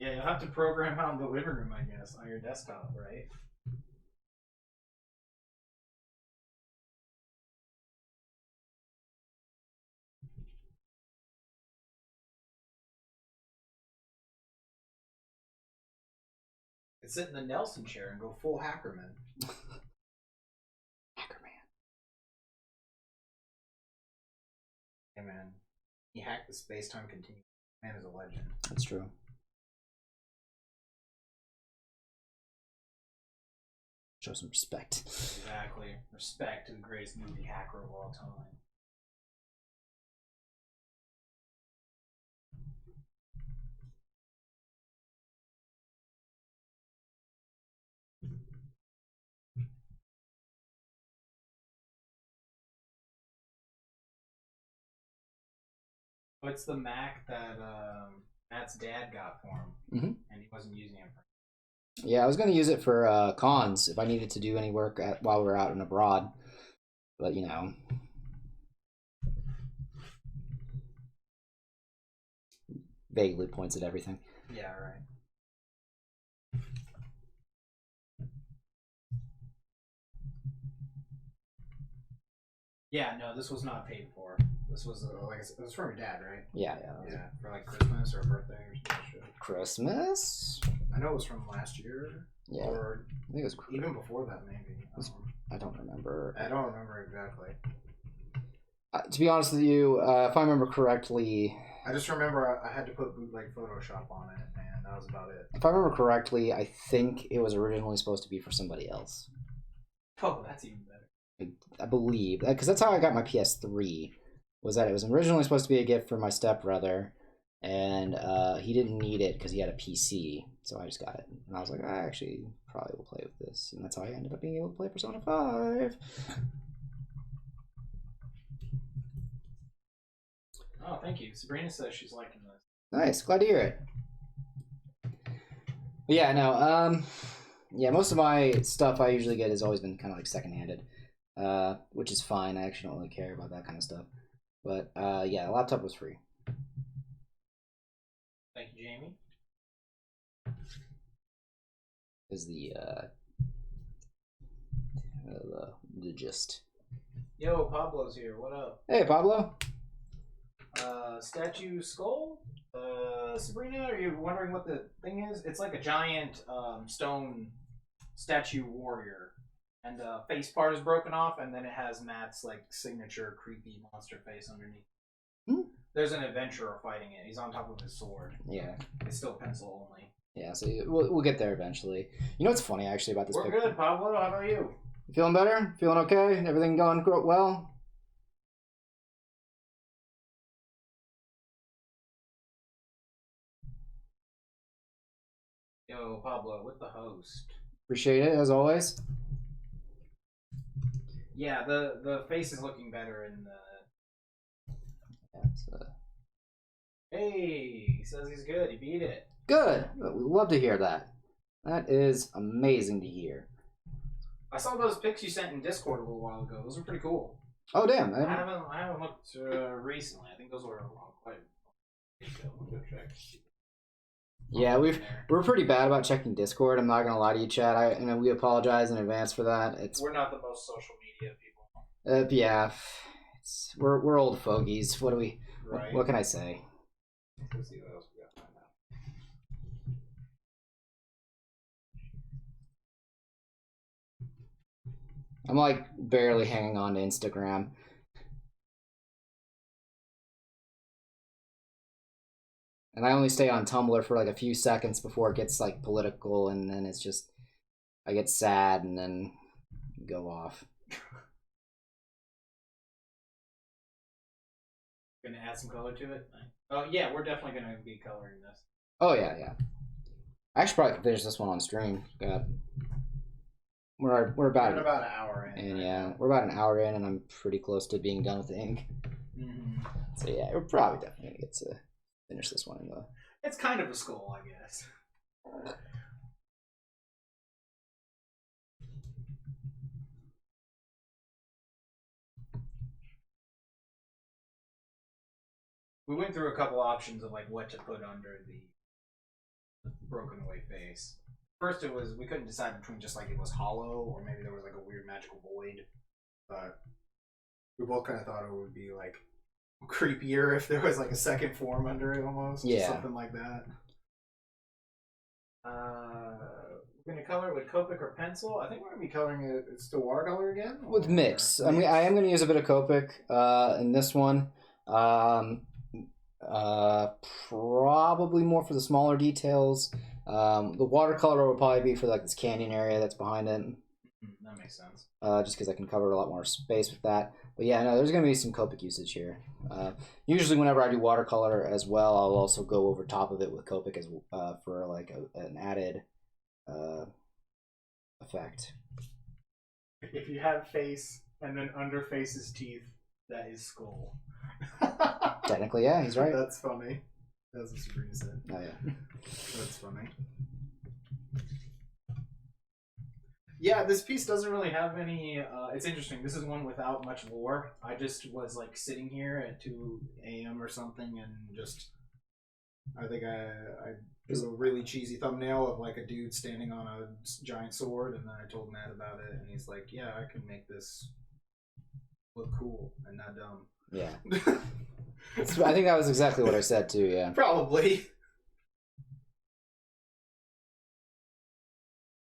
Yeah, you'll have to program out in the living room, I guess, on your desktop, right? Sit in the Nelson chair and go full Hackerman. Hackerman. Hey man, he hacked the space-time continuum. Man is a legend. That's true. Show some respect. Exactly. Respect to the greatest movie hacker of all time. Oh, it's the Mac that Matt's dad got for him, Mhm. and he wasn't using it for. Yeah, I was going to use it for cons if I needed to do any work while we were out and abroad. But, you know. Vaguely points at everything. Yeah, right. Yeah, no, this was not paid for. This was like it was from your dad, right? Yeah. Yeah, for like Christmas or birthday or something. Christmas? I know it was from last year. Yeah. Or I think it was even before that, maybe. I don't remember. I don't remember exactly. To be honest with you, if I remember correctly... I just remember I had to put bootleg Photoshop on it, and that was about it. If I remember correctly, I think it was originally supposed to be for somebody else. Oh, that's even better. I believe. Because that's how I got my PS3. Was that it was originally supposed to be a gift for my stepbrother, and he didn't need it because he had a PC, so I just got it. And I was like, I actually probably will play with this. And that's how I ended up being able to play Persona 5. Oh, thank you. Sabrina says she's liking this. Nice, glad to hear it. But yeah, no, yeah, most of my stuff I usually get has always been kind of like secondhanded, which is fine. I actually don't really care about that kind of stuff. But yeah, the laptop was free. Thank you, Jamie. Is the gist. Yo, Pablo's here. What up? Hey, Pablo. Statue skull? Sabrina, are you wondering what the thing is? It's like a giant stone statue warrior. And the face part is broken off, and then it has Matt's like signature creepy monster face underneath. Hmm? There's an adventurer fighting it. He's on top of his sword. Yeah. It's still pencil only. Yeah, so we'll get there eventually. You know what's funny actually about this We're picture? good, Pablo. How about you? You feeling better? Feeling okay? Everything going well? Yo, Pablo, with the host. Appreciate it, as always. Yeah, the face is looking better in the... Yeah, Hey, he says he's good. He beat it. good. We love to hear that. That is amazing to hear. I saw those pics you sent in Discord a little while ago. Those were pretty cool. Oh damn! I haven't looked recently. I think those were quite. I'll go check. Yeah, we're pretty bad about checking Discord. I'm not gonna lie to you, Chad. We apologize in advance for that. We're not the most social media people. Yeah, we're old fogies. What do we? Right. What can I say? Let's see what else we got now. I'm like barely hanging on to Instagram. And I only stay on Tumblr for like a few seconds before it gets like political, and then it's just I get sad and then go off. Gonna add some color to it. Oh yeah, we're definitely gonna be coloring this. Oh yeah. I should probably finish this one on stream. We're about an hour in. And yeah, we're about an hour in, and I'm pretty close to being done with the ink. Mm-hmm. So yeah, we're probably definitely gonna get to finish this one in the. It's kind of a skull, I guess. We went through a couple options of like what to put under the broken away face. First, it was we couldn't decide between just like it was hollow or maybe there was like a weird magical void. But we both kind of thought it would be like creepier if there was like a second form under it almost. Yeah. Something like that. We're gonna color it with Copic or pencil. I think we're gonna be coloring it. It's still watercolor again. With mix. I mean, I am going to use a bit of Copic in this one. Probably more for the smaller details. The watercolor will probably be for like this canyon area that's behind it. That makes sense. Just because I can cover a lot more space with that. But yeah, no, there's going to be some Copic usage here. Usually whenever I do watercolor as well, I'll also go over top of it with Copic as for like an added effect. If you have face and then under face is teeth, that is skull. Technically, yeah, he's right. That's funny. That's what Sabrina said. Oh yeah. That's funny. Yeah, this piece doesn't really have any. It's interesting. This is one without much lore. I just was like sitting here at 2 a.m. or something, and just I think I drew a really cheesy thumbnail of like a dude standing on a giant sword, and then I told Matt about it, and he's like, "Yeah, I can make this look cool and not dumb." Yeah. I think that was exactly what I said too. Yeah. Probably.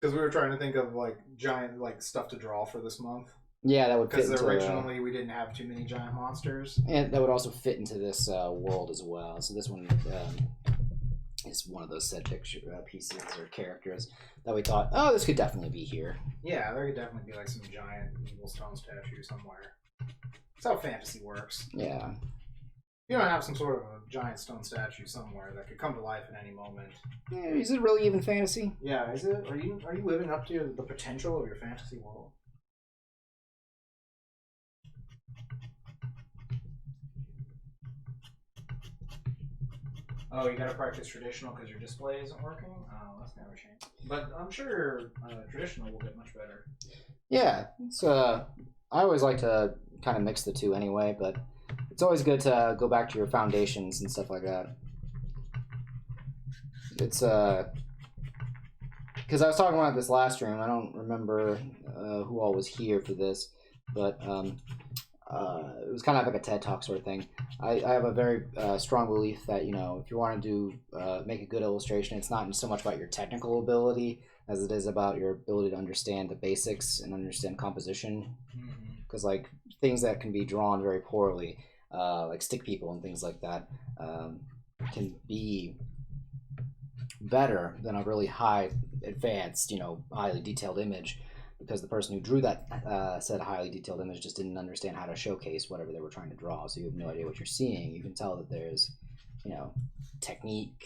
Because we were trying to think of like giant like stuff to draw for this month. Yeah, that would fit Because into, originally we didn't have too many giant monsters. and that would also fit into this world as well. So this one is one of those set picture pieces or characters that we thought, oh, this could definitely be here. Yeah, there could definitely be like some giant evil stone statue somewhere. That's how fantasy works. Yeah. You don't have some sort of a giant stone statue somewhere that could come to life at any moment. Is it really even fantasy? Yeah, is it? Are you living up to the potential of your fantasy world? oh, you gotta practice traditional because your display isn't working. Oh, that's never changed. But I'm sure traditional will get much better. Yeah. It's I always like to kind of mix the two anyway, but it's always good to go back to your foundations and stuff like that. It's because I was talking about this last stream. I don't remember who all was here for this, but it was kind of like a TED Talk sort of thing. I have a very strong belief that, you know, if you want to do make a good illustration, it's not so much about your technical ability as it is about your ability to understand the basics and understand composition. Because like things that can be drawn very poorly, like stick people and things like that, can be better than a really high advanced, you know, highly detailed image, because the person who drew that said highly detailed image just didn't understand how to showcase whatever they were trying to draw. So you have no idea what you're seeing. You can tell that there's, you know, technique,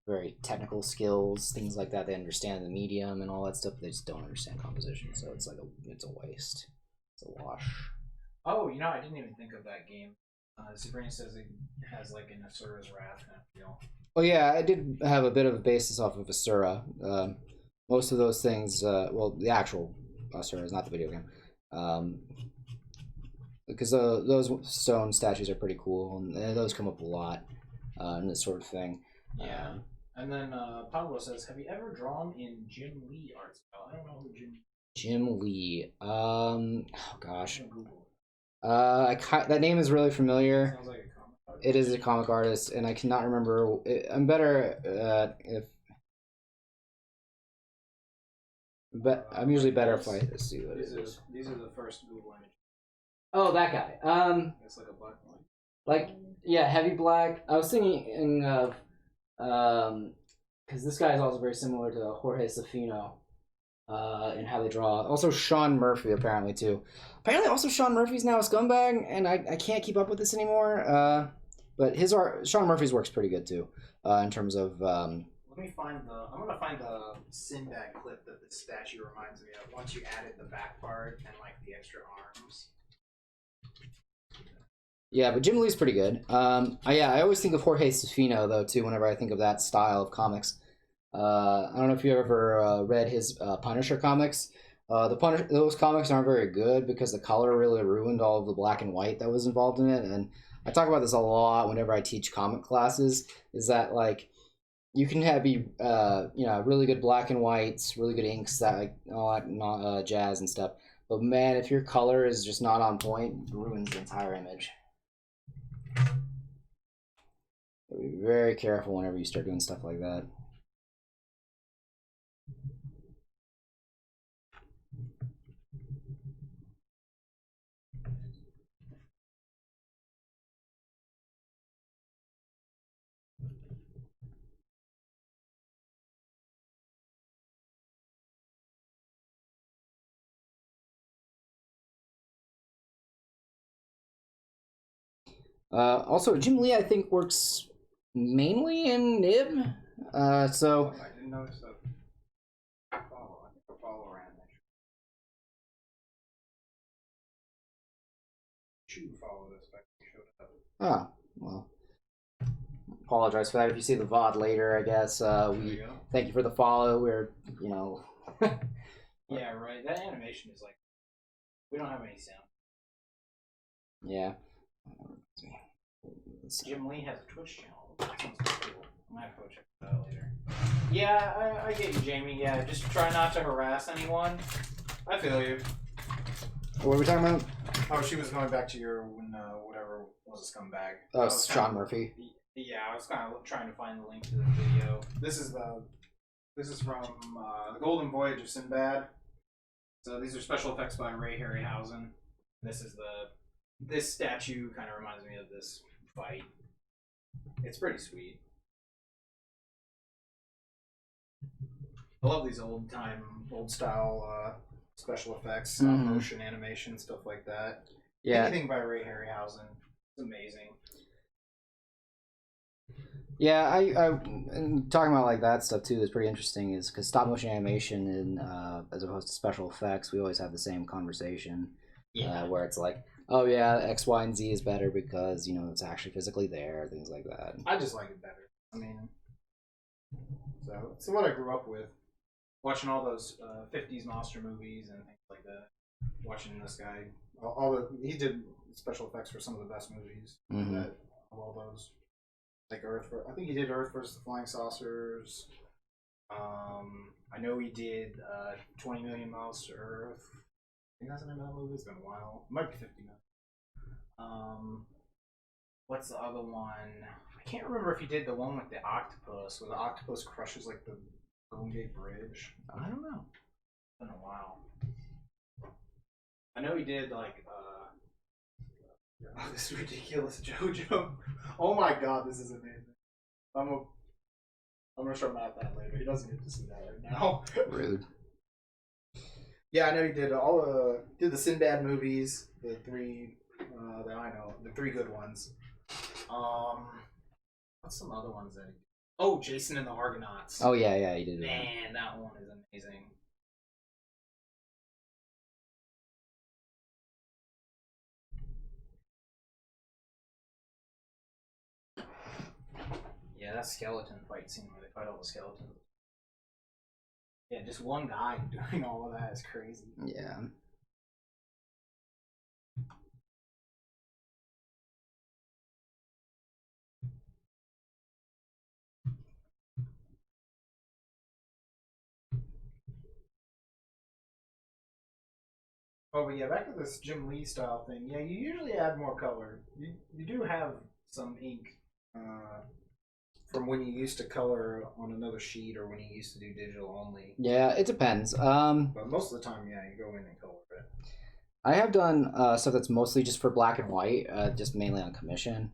very technical skills, things like that. They understand the medium and all that stuff, but they just don't understand composition. So it's like it's a waste. It's a wash. Oh, you know, I didn't even think of that game. Sabrina says it has like an Asura's Wrath kind of feel. Well, yeah, I did have a bit of a basis off of Asura. Most of those things, well, the actual Asura is not the video game, because those stone statues are pretty cool, and those come up a lot in this sort of thing. Yeah. And then Pablo says, have you ever drawn in Jim Lee art style? I don't know who Jim Lee. Oh gosh. Google. That name is really familiar. Sounds like a comic artist. It is a comic artist, and I cannot remember. I'm better if. But I'm usually better if I see what it is. These are the first Google images. Oh, that guy. It's like a black one. Like, yeah, heavy black. I was thinking of, because this guy is also very similar to Jorge Safino, in how they draw. Also, Sean Murphy apparently too. Apparently, also Sean Murphy's now a scumbag, and I can't keep up with this anymore. But his art, Sean Murphy's work's pretty good too, in terms of. Let me find I'm gonna find the Sinbad clip that this statue reminds me of. Once you added the back part and like the extra arms. Yeah, but Jim Lee's pretty good. I always think of Jorge Safino though too. Whenever I think of that style of comics, I don't know if you ever read his Punisher comics. Those comics aren't very good because the color really ruined all of the black and white that was involved in it. And I talk about this a lot whenever I teach comic classes. Is that like you can be really good black and whites, really good inks, that like all that jazz and stuff. But man, if your color is just not on point, it ruins the entire image. So be very careful whenever you start doing stuff like that. Also, Jim Lee, I think, works mainly in Nib. So I didn't notice that. I think a follow ran that. Should follow this back. Showed up. Oh, well. Apologize for that. If you see the VOD later, I guess. We thank you for the follow. We're, Yeah, right. That animation is like, we don't have any sound. Yeah. Jim Lee has a Twitch channel. That sounds pretty cool. I might have to go check that out later. Yeah, I get you, Jamie. Yeah, just try not to harass anyone. I feel you. What were we talking about? Oh, she was going back to your when whatever was a scumbag. Oh, Sean Murphy. Yeah, I was kind of trying to find the link to the video. This is from the Golden Voyage of Sinbad. So these are special effects by Ray Harryhausen. This statue kind of reminds me of this fight. It's pretty sweet. I love these old style special effects, stop motion animation, stuff like that. Yeah. Anything by Ray Harryhausen, it's amazing. Yeah, I and talking about like that stuff too is pretty interesting. Is because stop motion animation and as opposed to special effects, we always have the same conversation. Yeah. Where it's like, oh yeah, X, Y, and Z is better because it's actually physically there, things like that. I just like it better. I mean, so it's what I grew up with. Watching all those 50s monster movies and things like that. Watching this guy, he did special effects for some of the best movies. Of all those, like I think he did Earth vs. the Flying Saucers. I know he did 20 Million Miles to Earth. I think that's the name of that movie. It's been a while. It might be 50 million. What's the other one? I can't remember if he did the one with the octopus, where the octopus crushes like the Golden Gate Bridge. I don't know. It's been a while. I know he did like this ridiculous JoJo. Oh my god, this is amazing. I'm gonna show Matt that later. He doesn't get to see that right now. Rude. Yeah, I know he did did the Sinbad movies, the three that I know, the three good ones. What's some other ones that? Oh, Jason and the Argonauts. Oh yeah, he did. Man, that one is amazing. Yeah, that skeleton fight scene where they fight all the skeletons. Yeah, just one guy doing all of that is crazy. Yeah. Oh, but yeah, back to this Jim Lee style thing. Yeah, you usually add more color. You do have some ink from when you used to color on another sheet or when you used to do digital only. Yeah, it depends. But most of the time, yeah, you go in and color it. I have done stuff that's mostly just for black and white, just mainly on commission.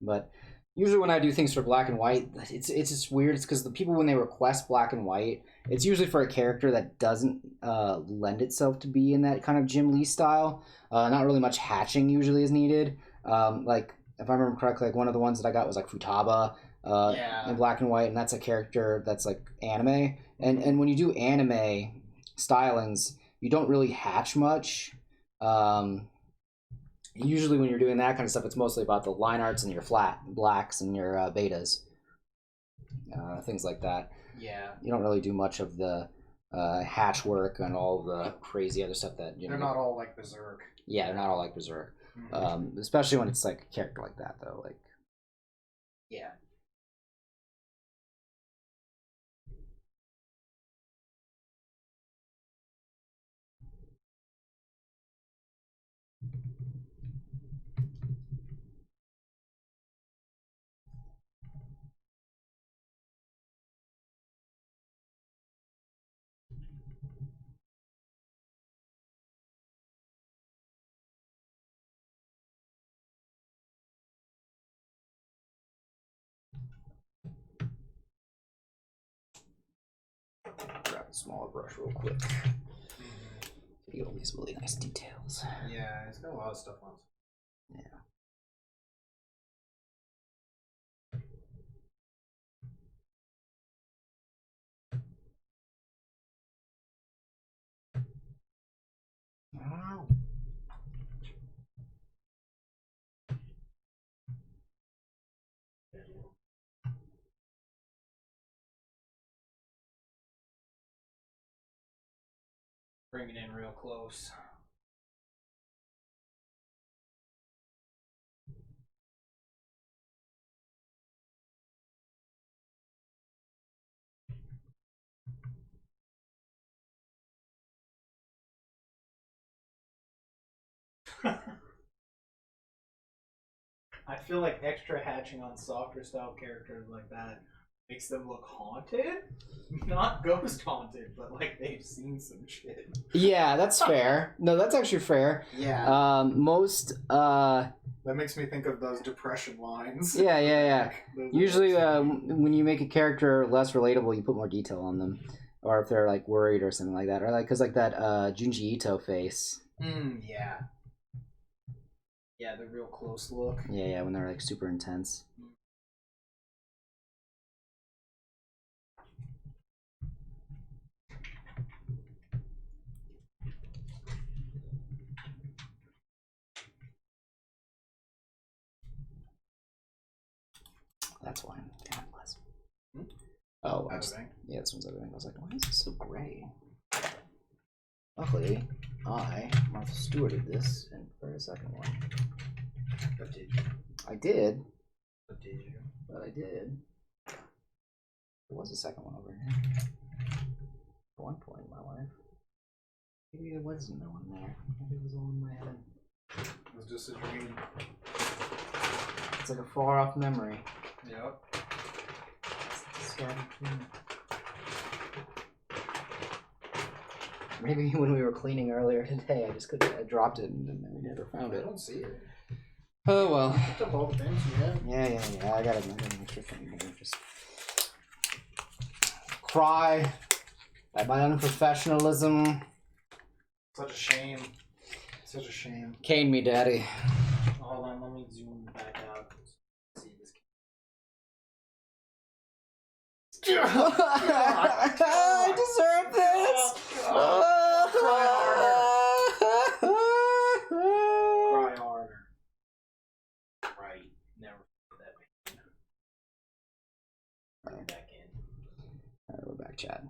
But usually when I do things for black and white, it's just weird. It's because the people, when they request black and white, it's usually for a character that doesn't lend itself to be in that kind of Jim Lee style. Not really much hatching usually is needed. Like, if I remember correctly, like one of the ones that I got was like Futaba in black and white, and that's a character that's like anime. And when you do anime stylings, you don't really hatch much. Usually when you're doing that kind of stuff, it's mostly about the line arts and your flat blacks and your betas, things like that. Yeah. You don't really do much of the hatch work and all the crazy other stuff that they're not all like Berserk. Yeah, they're not all like Berserk. Especially when it's like a character like that, though. Like, yeah. grab a smaller brush real quick. You get all these really nice details. Yeah, it's got a lot of stuff on it. Yeah. Wow. Bring it in real close. I feel like extra hatching on softer style characters like that makes them look haunted. Not ghost haunted, but like they've seen some shit. Yeah, that's fair. No, that's actually fair. Yeah. Most That makes me think of those depression lines. yeah. Those Usually, are- when you make a character less relatable, you put more detail on them, or if they're like worried or something like that, or like because like that Junji Ito face. yeah. Yeah, the real close look. Yeah, when they're like super intense. That's why. Yeah, it was. Oh, Everything. yeah, this one's everything. I was like, why is this so gray? Luckily, Martha Stewart, this and for a second one. But did you? I did, But did you? but I did. There was a second one over here. At one point in my life. Maybe there wasn't no one there. Maybe it was all in my head. It was just a dream. It's like a far off memory. Yep. Maybe when we were cleaning earlier today, I just couldn't. I dropped it and then we never found I it. don't see it. Oh well. I took all the things you had. Yeah. I got an extra thing here. Just cry at my unprofessionalism. Such a shame. Such a shame. Cane me, daddy. Hold on, let me zoom back out. See this. I deserve this. Cry harder. Right. Never put that back in. Bring it back in. Alright, we're back, Chad.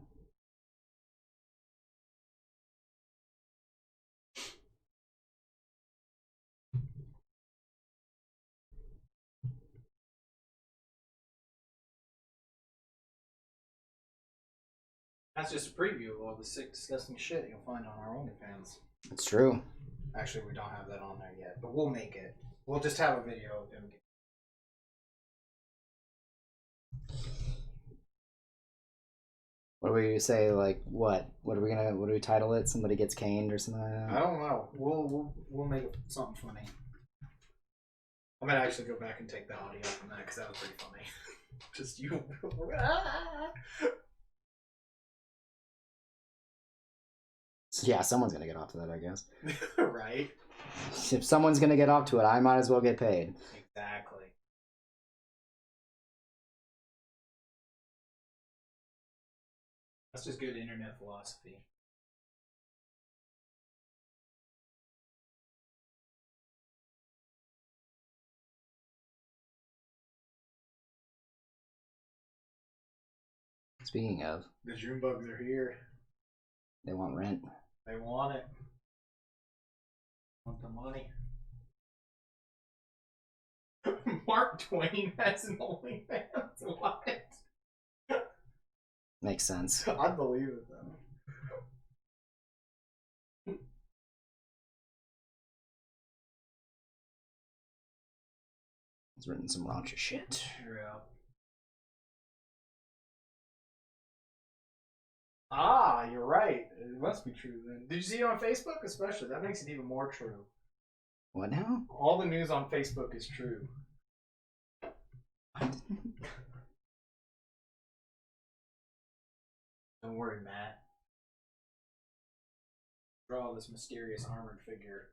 That's just a preview of all the sick, disgusting shit you'll find on our OnlyFans. It's true. Actually, we don't have that on there yet, but we'll make it. We'll just have a video of him. What do we say? Like what? What do we title it? Somebody gets caned or something like I that? don't know. We'll make it something funny. I'm gonna actually go back and take the audio from that because that was pretty funny. Just you. Yeah, someone's gonna get off to that, I guess. Right. If someone's gonna get off to it, I might as well get paid. Exactly. That's just good internet philosophy. Speaking of, The June bugs are here. they want rent. They want it. Want the money? Mark Twain has an OnlyFans. What? Makes sense. I believe it though. He's written some raunchy shit. Yeah. Ah, you're right. It must be true then. Did you see it on Facebook? Especially, that makes it even more true. What now? All the news on Facebook is true. Don't worry, Matt. Draw this mysterious armored figure.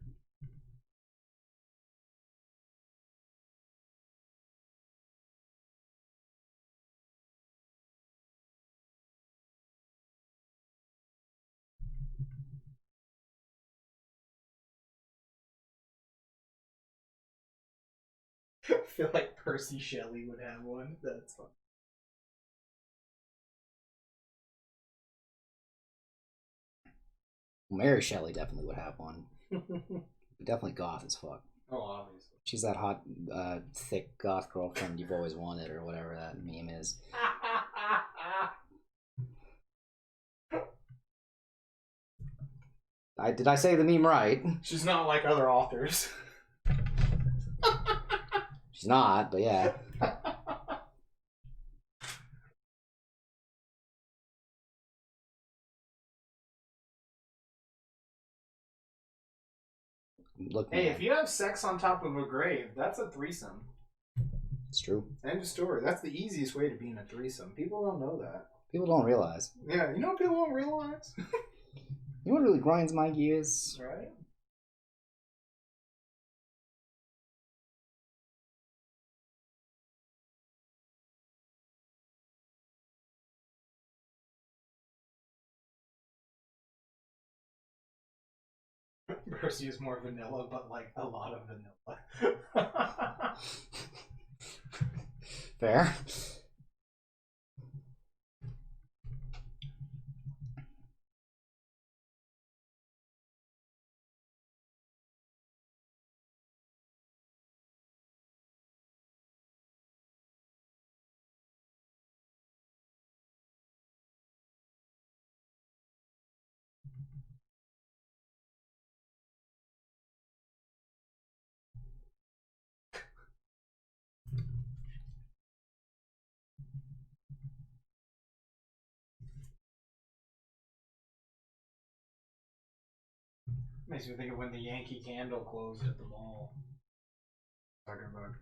I feel like Percy Shelley would have one. That's fun. Mary Shelley definitely would have one. Definitely goth as fuck. Oh, obviously. She's that hot, thick goth girlfriend you've always wanted, or whatever that meme is. Did I say the meme right? She's not like other authors. She's not, but yeah. Look, Hey, man, if you have sex on top of a grave, that's a threesome. it's true. End of story. That's the easiest way to be in a threesome. People don't know that. People don't realize. Yeah, you know what people don't realize? You know what really grinds my gears? Right? Mercy is more vanilla, but like a lot of vanilla. Fair. Makes me think of when the Yankee Candle closed at the mall. Talking about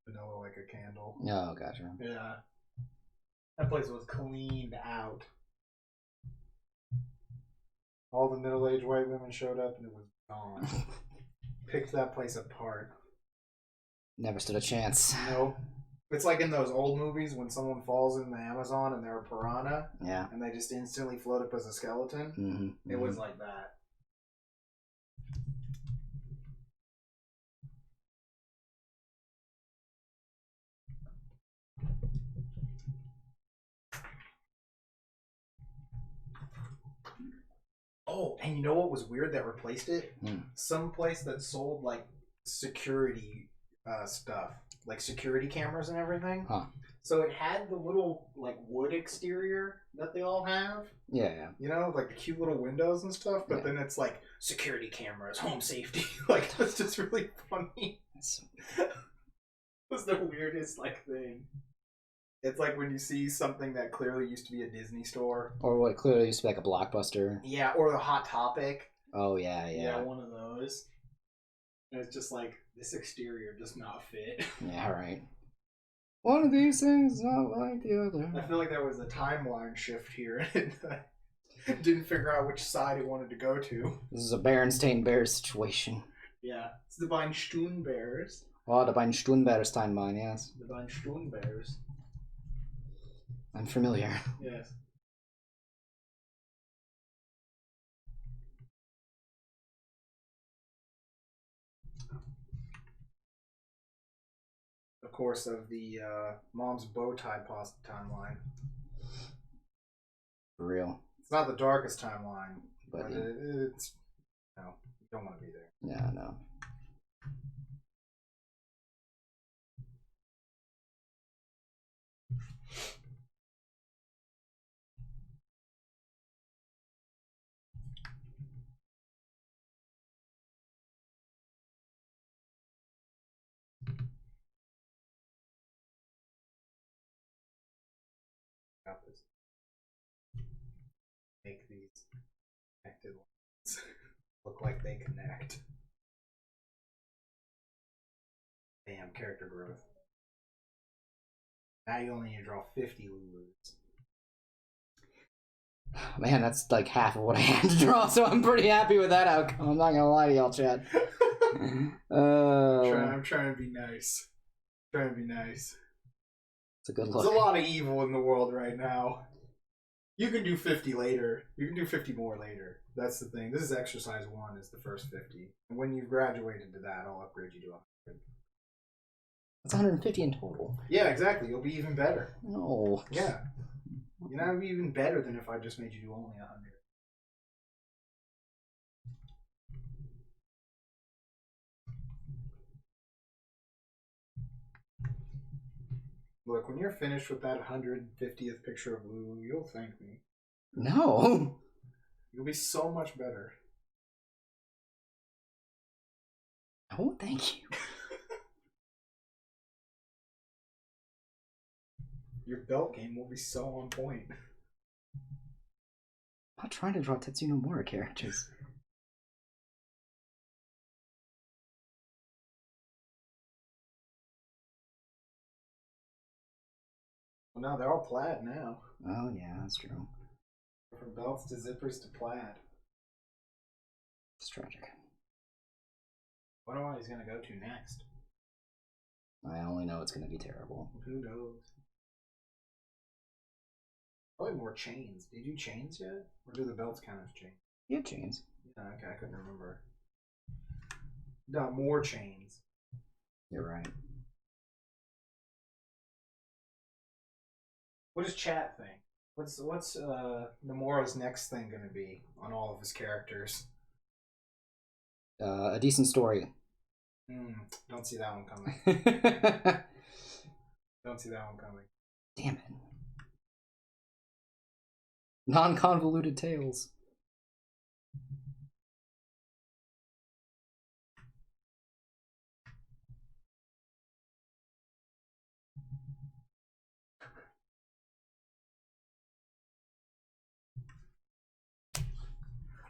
vanilla like a candle. Oh, gotcha. Yeah. That place was cleaned out. All the middle-aged white women showed up and it was gone. Picked that place apart. Never stood a chance. No. It's like in those old movies when someone falls in the Amazon and they're a piranha. Yeah. And they just instantly float up as a skeleton. Mm-hmm. It was like that. Oh, and you know what was weird that replaced it? Some place that sold like security stuff, like security cameras and everything. Huh. So it had the little like wood exterior that they all have. Yeah. You know, like the cute little windows and stuff. But then it's like security cameras, home safety. Like that's just really funny. That's the weirdest like thing. It's like when you see something that clearly used to be a Disney store. Or what clearly used to be like a Blockbuster. Yeah, or the Hot Topic. Oh, yeah. Yeah, one of those. And it's just like, this exterior does not fit. Yeah, right. One of these things is not like the other. I feel like there was a timeline shift here. And it didn't figure out which side it wanted to go to. This is a Berenstain Bears situation. Yeah, it's the Weinstein Bears. Oh, the Weinstein Bears timeline, yes. The Weinstein Bears. I'm familiar. Yes. Of course, of the mom's bow tie pasta timeline. For real. It's not the darkest timeline, But but it's no, you don't want to be there. Yeah, no. Got this. Make these connected lines look like they connect. Damn, character growth. Now you only need to draw 50 Lulus. Man, that's like half of what I had to draw, so I'm pretty happy with that outcome. I'm not gonna lie to y'all, Chad. I'm trying to be nice. Trying to be nice. It's a good look. There's a lot of evil in the world right now. You can do 50 later. You can do 50 more later. That's the thing. This is exercise 1 is the first 50. And when you've graduated to that, I'll upgrade you to 100. That's 150 in total. Yeah, exactly. You'll be even better. No. Yeah. You know, it'd be even better than if I just made you do only 100. Look, when you're finished with that 150th picture of Lulu, you'll thank me. No. You'll be so much better. Oh, thank you. Your belt game will be so on point. I'm not trying to draw Tetsuya Nomura characters. Well, no, they're all plaid now. Oh, yeah, that's true. From belts to zippers to plaid. It's tragic. Wonder what he's gonna go to next. I only know it's going to be terrible. Who knows? Probably more chains. Did you chains yet? Or do the belts count as chains? You have chains. Yeah, okay, I couldn't remember. No, more chains. You're right. What does chat think? What's Nomura's next thing gonna be on all of his characters? A decent story. Don't see that one coming. Don't see that one coming. Damn it. Non-convoluted tales.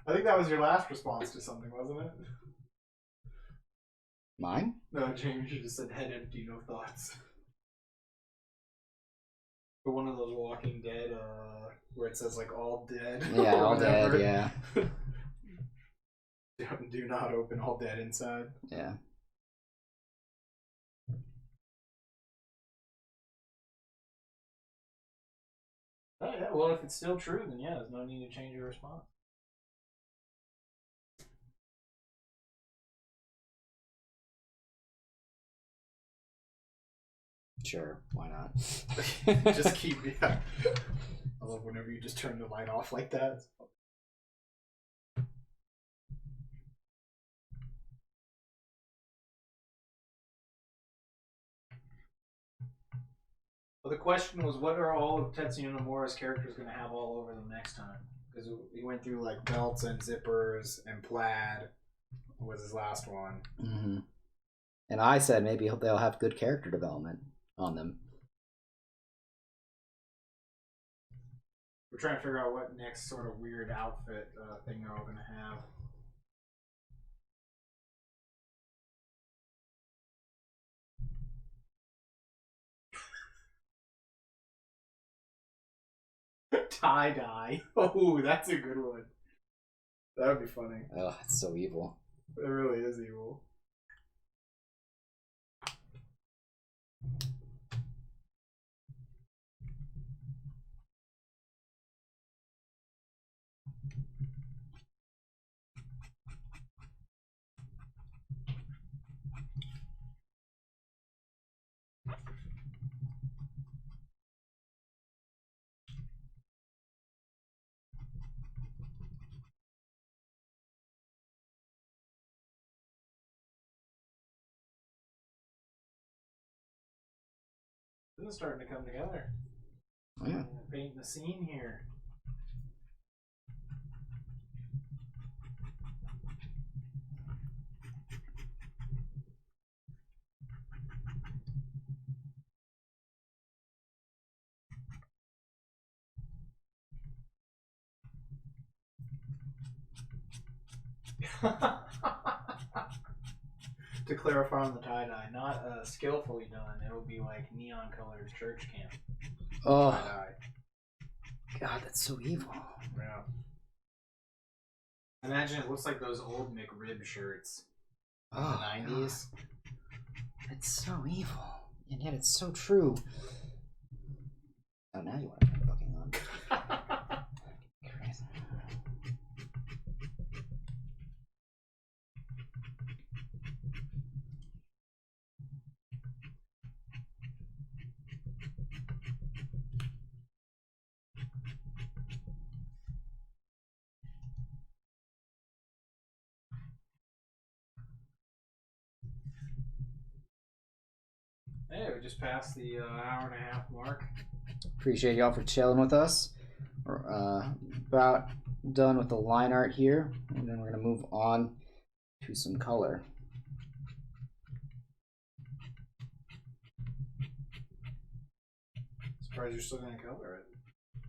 I think that was your last response to something, wasn't it? Mine? No, James, you just said head empty, no thoughts. For one of those Walking Dead, where it says like all dead. Yeah, or all whatever. dead, yeah. Do not open all dead inside. Yeah. Oh yeah, well if it's still true, then yeah, there's no need to change your response. Sure, why not? Just keep, yeah. I love whenever you just turn the light off like that. Well, the question was, what are all of Tetsuya Nomura's characters going to have all over them next time? Because we went through like belts and zippers and plaid was his last one. Mm-hmm. And I said maybe they'll have good character development on them. We're trying to figure out what next sort of weird outfit thing they're all going to have. Tie-dye. Oh, that's a good one. That would be funny. Oh, it's so evil. It really is evil. This is starting to come together. Yeah. Painting the scene here. To clarify on the tie-dye, not skillfully done. It'll be like neon-colored church camp Oh, tie-dye. God, that's so evil. Yeah. Imagine it looks like those old McRib shirts in Oh, the 90s. it's so evil. And yet it's so true. Oh, now you want to put fucking on. Crazy. Hey, we just passed the hour and a half mark. Appreciate y'all for chilling with us. We're about done with the line art here, and then we're gonna move on to some color. Surprised you're still gonna color it.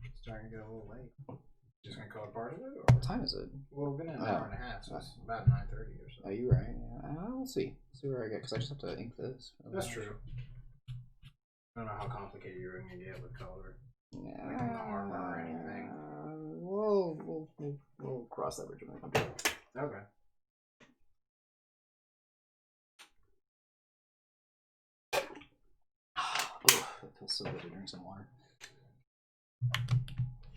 It's starting to get a little late. Just gonna color part of it? Or? What time is it? Well, we've been in an hour and a half, so it's about 9:30 or so. Oh, you're right. Yeah, we'll see. See where I get, because I just have to ink this. That's true. I don't know how complicated you're gonna get with color. Yeah. Like on the armor or anything. We'll cross that bridge when we come to it. Okay. Oh, it feels so good to drink some water.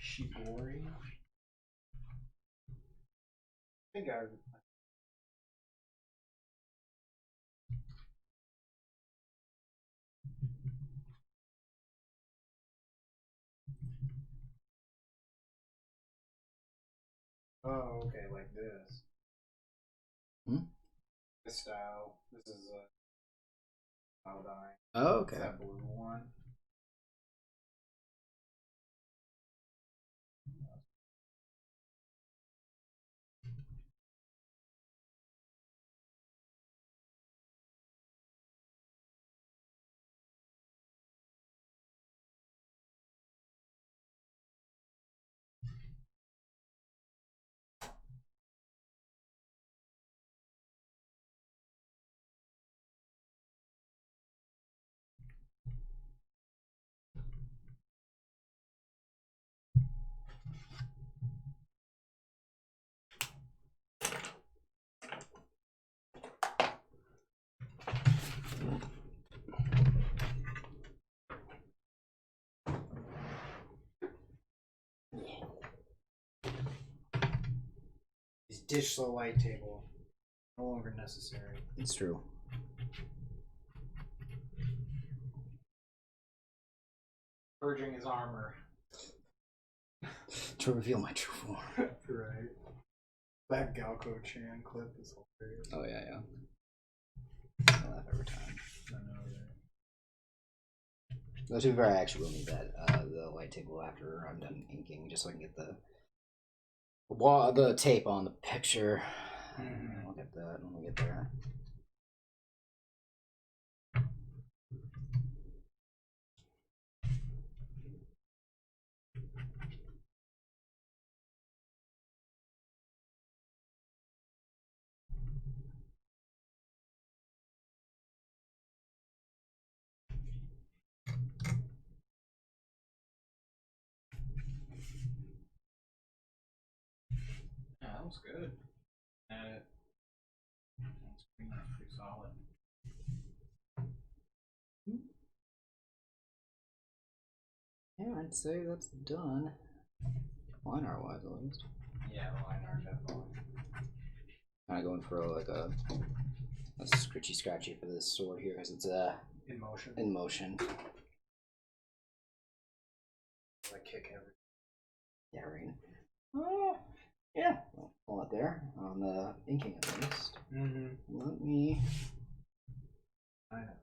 Shibori. I think I. Oh, okay, like this. Hmm? This style. This is a Aldine. Oh, okay. That blue one. Dish the light table. No longer necessary. It's true. Purging his armor. To reveal my true form. Right. That Galco Chan clip is hilarious. Oh, yeah. I laugh every time. I know, right? Though, to be fair, I actually will need that the light table after I'm done inking, just so I can get the tape on the picture. Mm-hmm. I'll get that when we get there. Yeah, that was good. That's pretty solid. Yeah, I'd say that's done. Line art wise, at least. Yeah, the line art definitely. Kind of going for like a scritchy scratchy for this sword here because it's In motion. in motion. Like kick every. Yeah, right. Yeah. Pull it there on the inking at least. Mm-hmm. Let me. I know.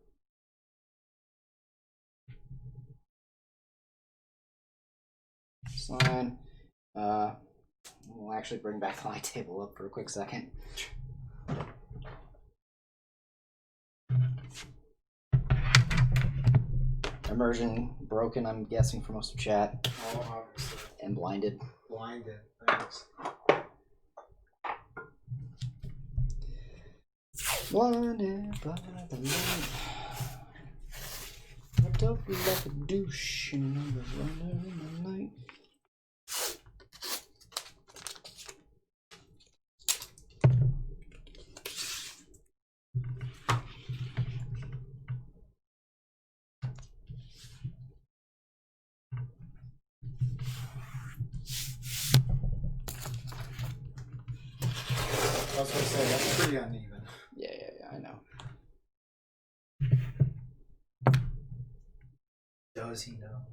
Sign. We'll actually bring back the light table up for a quick second. Immersion broken, I'm guessing, for most of chat. Oh, obviously. And blinded. Blinded. Thanks. Blinded by the light. I don't feel like a douche and I was running in the night. I was gonna say that's pretty uneven. Yeah, I know. Does he know?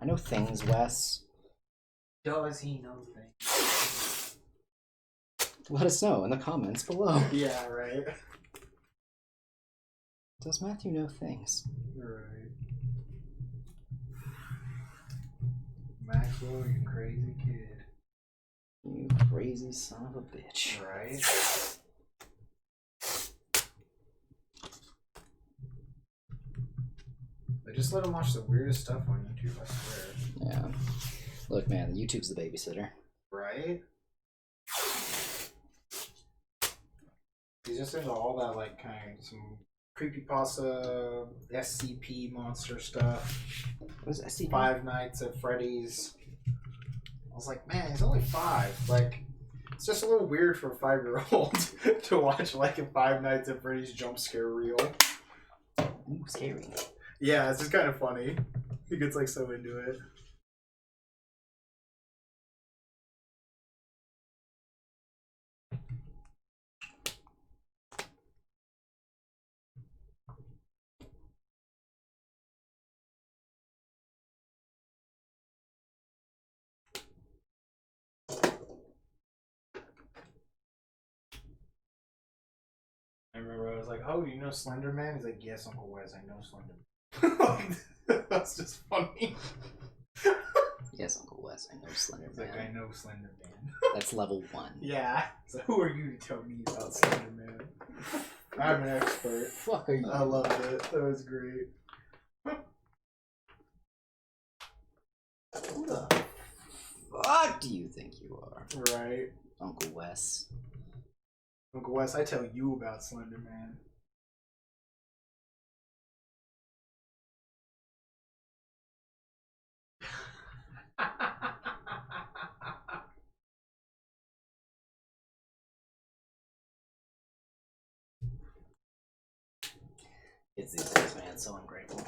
I know things, Wes. Does he know things? Let us know in the comments below. Yeah, right. Does Matthew know things? Right. Maxwell, you crazy kid. You crazy son of a bitch. Right. They just let him watch the weirdest stuff on YouTube, I swear. Yeah. Look, man, YouTube's the babysitter. Right? He's just into all that, like, kind of some creepypasta, SCP monster stuff. What is SCP? Five Nights at Freddy's. I was like, man, he's only 5. Like, it's just a little weird for a 5-year-old to watch, like, a Five Nights at Freddy's jump scare reel. Ooh, scary. Yeah, it's just kind of funny. He gets, like, so into it. I remember I was like, oh, you know Slender Man? He's like, yes, Uncle Wes, I know Slender Man. That's just funny. Yes, Uncle Wes, I know Slender He's Man. like, I know Slender Man. That's level 1. Yeah. So who are you to tell me about Slender Man? I'm an expert. Fuck are you? I loved it. That was great. Who the fuck do you think you are? Right. Uncle Wes. Uncle Wes, I tell you about Slender Man. It's these days, man. So ungrateful.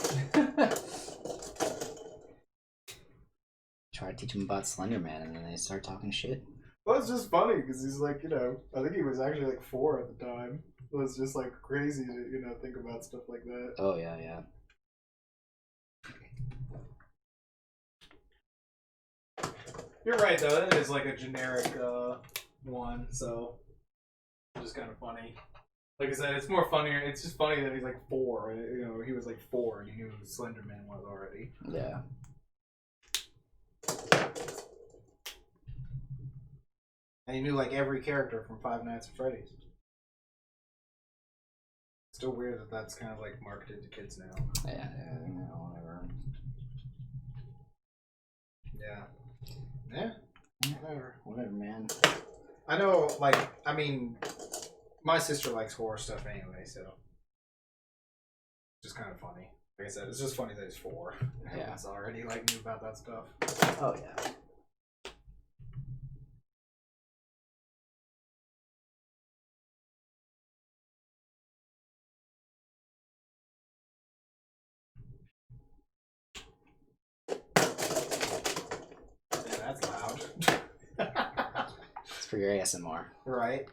Try to teach them about Slender Man, and then they start talking shit. Well, it's just funny because he's like, I think he was actually like 4 at the time. It was just like crazy to, think about stuff like that. Oh, yeah, yeah. You're right, though. It is like a generic one, so it's just kind of funny. Like I said, it's more funnier. It's just funny that he's like 4. He was like 4 and he knew who Slender Man was already. Yeah. And he knew like every character from Five Nights at Freddy's. Still weird that that's kind of like marketed to kids now. Yeah, whatever. Yeah. Yeah. Whatever, man. I know, like, my sister likes horror stuff anyway, so it's just kind of funny. Like I said, it's just funny that he's 4. Yeah. He's already like knew about that stuff. Oh, yeah. Yeah, that's loud. It's for your ASMR. Right.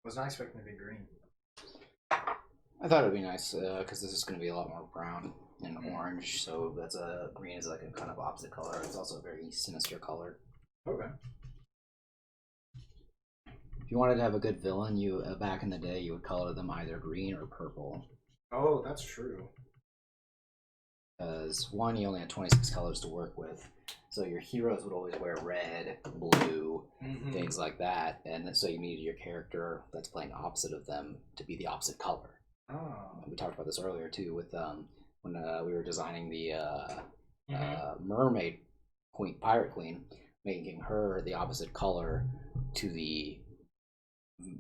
Was not expecting to be green. I thought it would be nice because this is going to be a lot more brown and orange, so that's green is like a kind of opposite color. It's also a very sinister color. Okay. If you wanted to have a good villain, you back in the day, you would color them either green or purple. Oh, that's true. Because one, you only had 26 colors to work with, so your heroes would always wear red, blue, things like that, and so you needed your character that's playing opposite of them to be the opposite color. Oh. We talked about this earlier too, with when we were designing the mermaid queen, pirate queen, making her the opposite color to the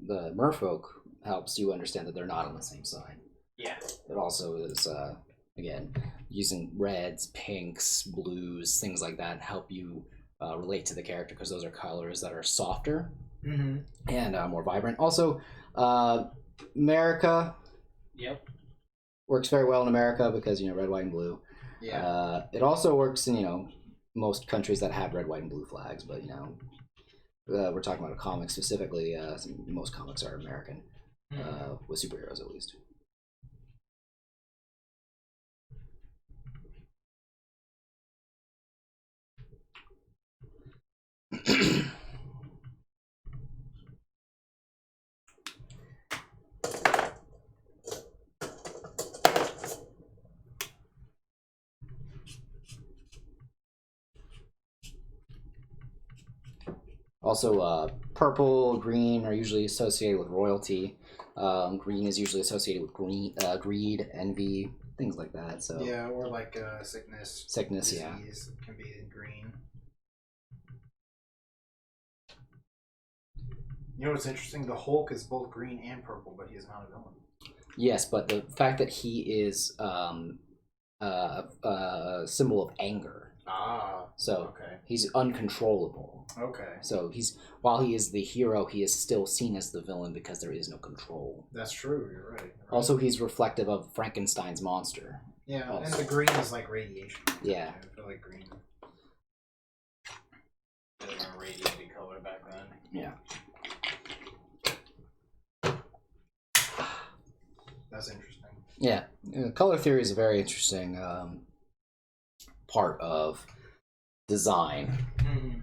merfolk helps you understand that they're not on the same side. Yeah. It also is again using reds, pinks, blues, things like that help you relate to the character because those are colors that are softer and more vibrant. Also, America Yep. works very well in America because red, white, and blue. Yeah. It also works in most countries that have red, white, and blue flags, but we're talking about a comic specifically. Most comics are American, with superheroes at least. Also, purple, green are usually associated with royalty. Green is usually associated with greed, envy, things like that. So Yeah, or like sickness. Sickness, disease can be in green. You know what's interesting? The Hulk is both green and purple, but he is not a villain. Yes, but the fact that he is a symbol of anger. Ah. So okay. He's uncontrollable. Okay. So while he is the hero, he is still seen as the villain because there is no control. That's true. You're right. Also, he's reflective of Frankenstein's monster. Yeah, also. and the green is like radiation. Yeah. I feel like green. It was a radiated color back then. Yeah. That's interesting. Yeah. Color theory is a very interesting part of design. Mm-hmm.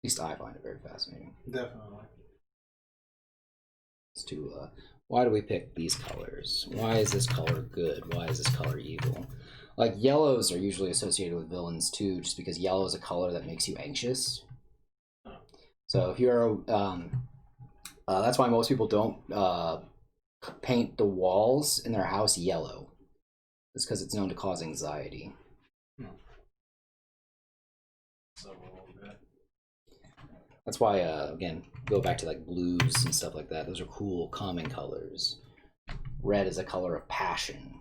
At least I find it very fascinating. Definitely. As to why do we pick these colors? Why is this color good? Why is this color evil? Like yellows are usually associated with villains too, just because yellow is a color that makes you anxious. So if you're, that's why most people don't paint the walls in their house yellow. It's because it's known to cause anxiety. That's why, again, go back to like blues and stuff like that. Those are cool, calming colors. Red is a color of passion.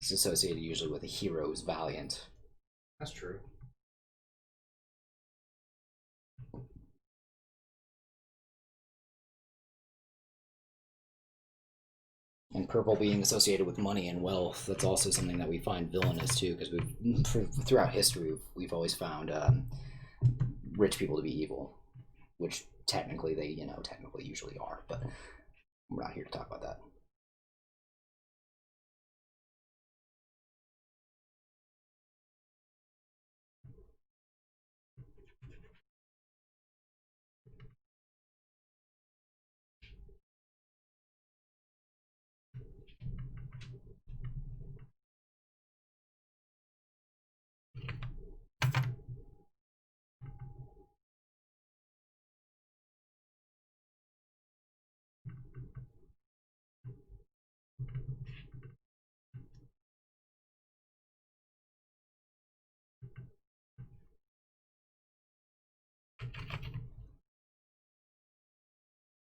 It's associated usually with a hero who's valiant. That's true. And purple being associated with money and wealth, that's also something that we find villainous too, because throughout history, we've always found rich people to be evil, which technically they, technically usually are, but we're not here to talk about that.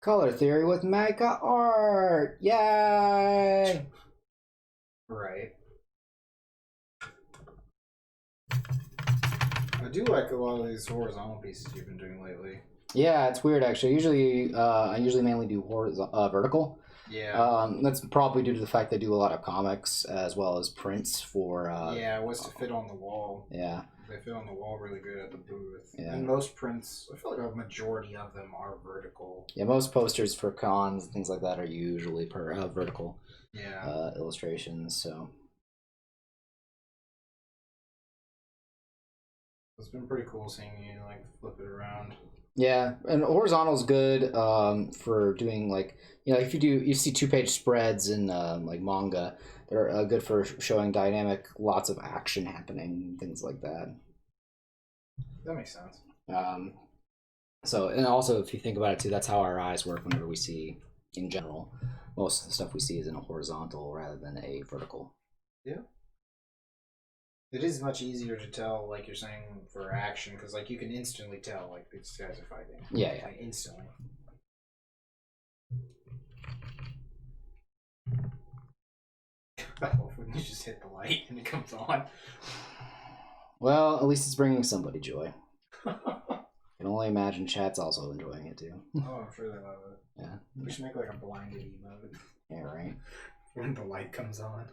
Color theory with Maeca art! Yay! Right. I do like a lot of these horizontal pieces you've been doing lately. Yeah, it's weird actually. I usually mainly do vertical. Yeah. That's probably due to the fact they do a lot of comics as well as prints for. Yeah, it was to fit on the wall. Yeah. They fit on the wall really good at the booth. Yeah. And most prints, I feel like a majority of them are vertical. Yeah, most posters for cons and things like that are usually vertical. Yeah. Illustrations. So. It's been pretty cool seeing you like flip it around. Yeah, and horizontal's good for doing if you see 2-page spreads in like manga, they're good for showing dynamic, lots of action happening, things like that. That makes sense. So, and also if you think about it too, that's how our eyes work whenever we see, in general, most of the stuff we see is in a horizontal rather than a vertical. Yeah. It is much easier to tell, like you're saying, for action, because like you can instantly tell, like these guys are fighting. Yeah, yeah. Like, instantly. Oh, when you just hit the light and it comes on. Well, at least it's bringing somebody joy. I can only imagine chat's also enjoying it too. Oh, I'm sure they love it. Yeah. We should make like a blinded emote Yeah, right. when the light comes on.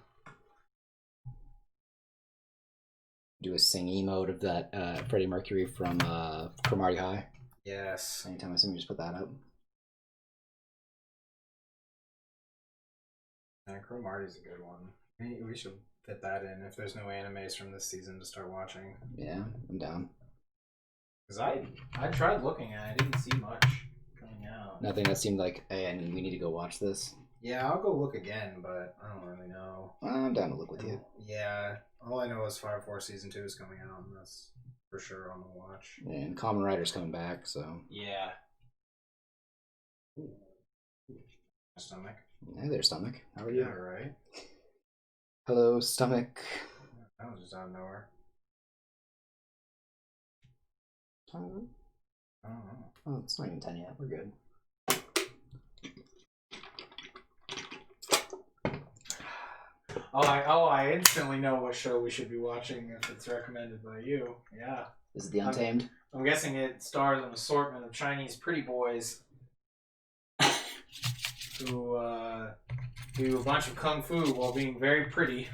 Do a sing emote of that Freddie Mercury from Cromartie High. Yes. Anytime I see me, just put that up. Cromartie's a good one. We should fit that in if there's no animes from this season to start watching. Yeah, I'm down. Because I tried looking at it, I didn't see much coming out. Nothing that seemed like, hey, I mean, we need to go watch this. Yeah, I'll go look again, but I don't really know. I'm down to look with you. Yeah, all I know is Fire Force Season 2 is coming out, and that's for sure on the watch. And Kamen Rider's coming back, so. Yeah. Ooh. My stomach. Hey there, stomach. How are you? Yeah, right. Hello, stomach. That was just out of nowhere. I don't know. I don't know. Oh, it's not even 10 yet. We're good. I instantly know what show we should be watching if it's recommended by you. Yeah. Is it The Untamed? I'm guessing it stars an assortment of Chinese pretty boys who do a bunch of kung fu while being very pretty.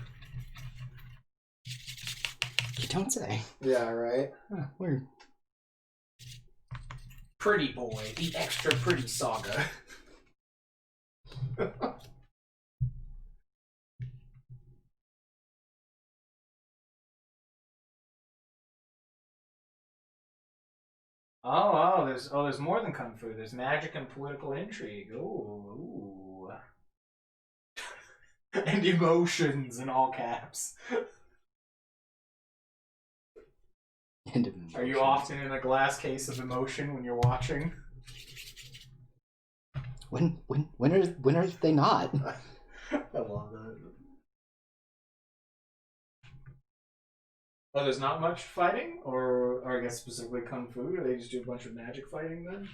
You don't say. Yeah, right? Huh, weird. Pretty Boy, the extra pretty saga. there's more than kung fu. There's magic and political intrigue. Ooh. And emotions in all caps. Are you often in a glass case of emotion when you're watching? When are they not? I love that. Oh, there's not much fighting? Or I guess specifically kung fu? Or they just do a bunch of magic fighting then?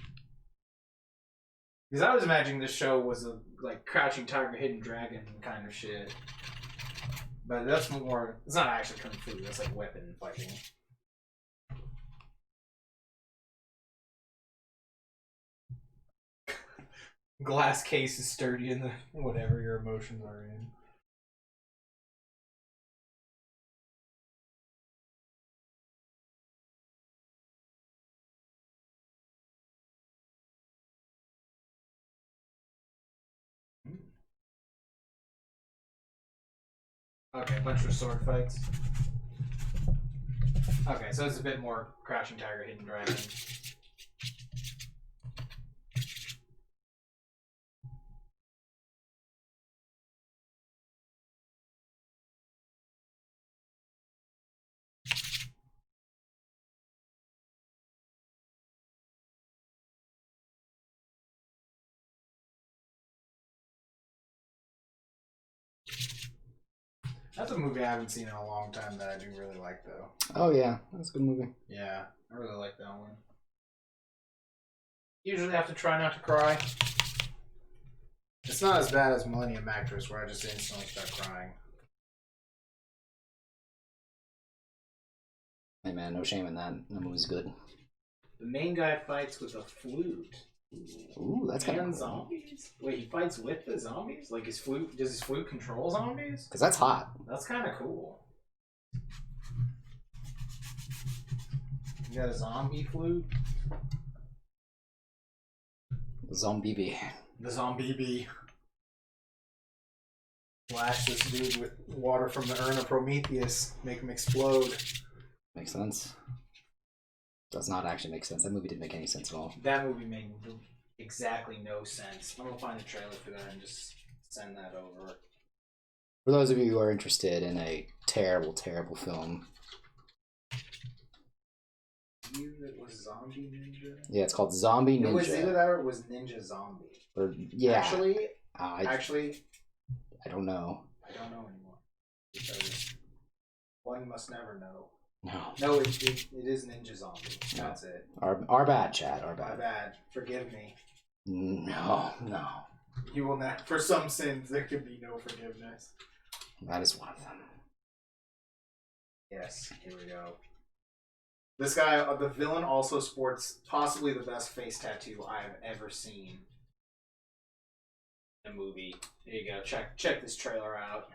Because I was imagining this show was a like Crouching Tiger, Hidden Dragon kind of shit. But that's more... It's not actually kung fu. That's like weapon fighting. Glass case is sturdy in the whatever your emotions are in. Okay, a bunch of sword fights. Okay, so it's a bit more Crouching Tiger, Hidden Dragon. That's a movie I haven't seen in a long time that I do really like, though. Oh, yeah. That's a good movie. Yeah, I really like that one. Usually have to try not to cry. It's not as bad as Millennium Actress, where I just instantly start crying. Hey, man, no shame in that. That movie's good. The main guy fights with a flute. Ooh, that's kind of cool. Zombies? Wait, he fights with the zombies? Like his flute? Does his flute control zombies? Because that's hot. That's kind of cool. You got a zombie flute? The zombie bee. The zombie bee. Flash this dude with water from the urn of Prometheus. Make him explode. Makes sense. Does not actually make sense. That movie didn't make any sense at all. That movie made exactly no sense. I'm gonna find a trailer for that and just send that over. For those of you who are interested in a terrible, terrible film. It was Zombie Ninja? Yeah, it's called Zombie Ninja. It was either that or it was Ninja Zombie. Or, yeah. Actually, I don't know. I don't know anymore. Because one must never know. No, it is Ninja Zombie. No. That's it. Our bad, Chad. Our bad. My bad. Forgive me. No. You will not. For some sins, there can be no forgiveness. That is one of them. Yes, here we go. This guy, the villain, also sports possibly the best face tattoo I've ever seen in a movie. There you go. Check this trailer out.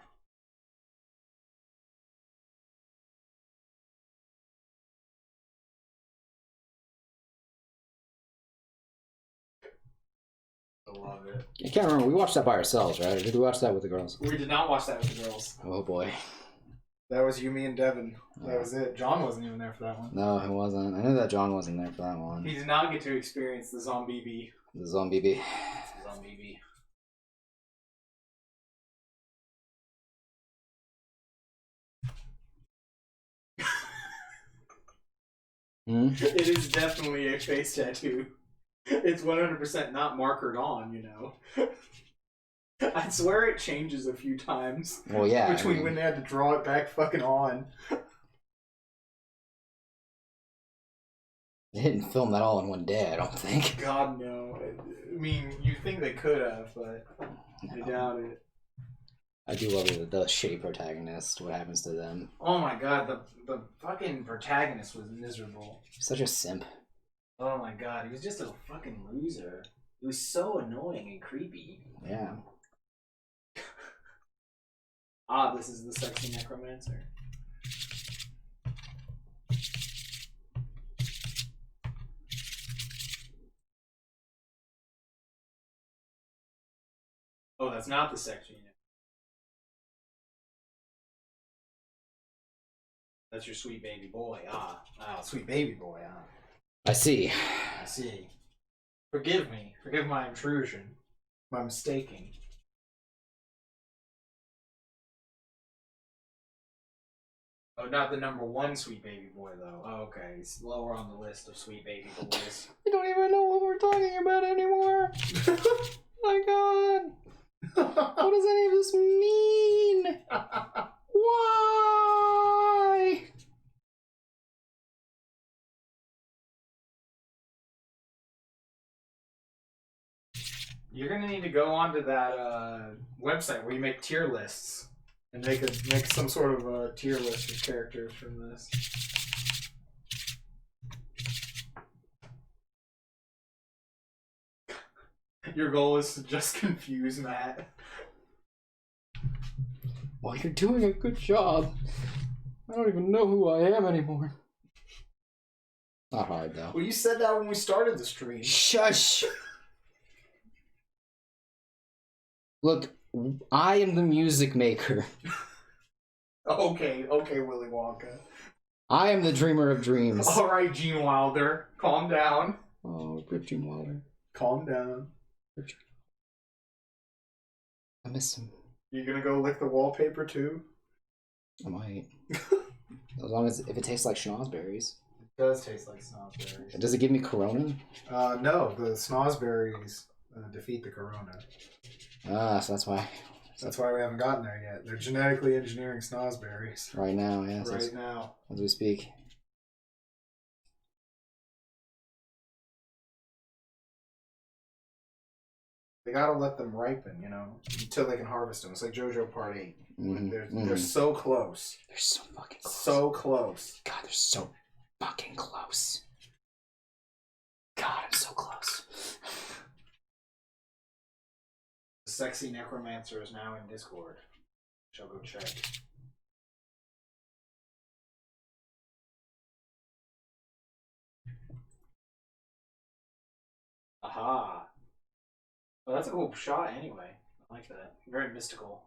I love it. I can't remember. We watched that by ourselves, right? Or did we watch that with the girls? We did not watch that with the girls. Oh boy. That was you, me, and Devin. That was it. John wasn't even there for that one. No, it wasn't. I knew that John wasn't there for that one. He did not get to experience the zombie bee. The zombie bee. Zombie bee. It is definitely a face tattoo. It's 100% not markered on, you know. I swear it changes a few times. Well, yeah. Between when they had to draw it back fucking on. They didn't film that all in one day, I don't think. God, no. I mean, you think they could have, but I doubt it. I do love the shitty protagonist. What happens to them? Oh my god, the fucking protagonist was miserable. Such a simp. Oh my god, he was just a fucking loser. He was so annoying and creepy. Yeah. Ah, this is the sexy necromancer. Oh, that's not the sexy necromancer. That's your sweet baby boy. Sweet baby boy. I see. I see. Forgive me. Forgive my intrusion. My mistaking. Oh, not the number one sweet baby boy, though. Oh, okay. He's lower on the list of sweet baby boys. I don't even know what we're talking about anymore. My god. What does any of this mean? Why? You're gonna need to go onto that website where you make tier lists. And make some sort of a tier list of characters from this. Your goal is to just confuse Matt. Well, you're doing a good job. I don't even know who I am anymore. Not hard, though. Well, you said that when we started the stream. Shush! Look, I am the music maker. Okay, Willy Wonka. I am the dreamer of dreams. Alright, Gene Wilder. Calm down. Oh, Rip Gene Wilder. Calm down. I miss him. You gonna go lick the wallpaper too? I might. As long as if it tastes like schnozberries. It does taste like snozberries. Does it give me corona? No, the snozberries defeat the corona. Ah, so that's why. That's why we haven't gotten there yet. They're genetically engineering snozberries. Right now, yeah. Right now. As we speak. They gotta let them ripen, you know, until they can harvest them. It's like JoJo Part 8. Mm-hmm. They're so close. They're so fucking close. So close. God, they're so fucking close. God, I'm so close. The sexy necromancer is now in Discord. Shall go check. Aha. Well, that's a cool shot anyway. I like that. Very mystical.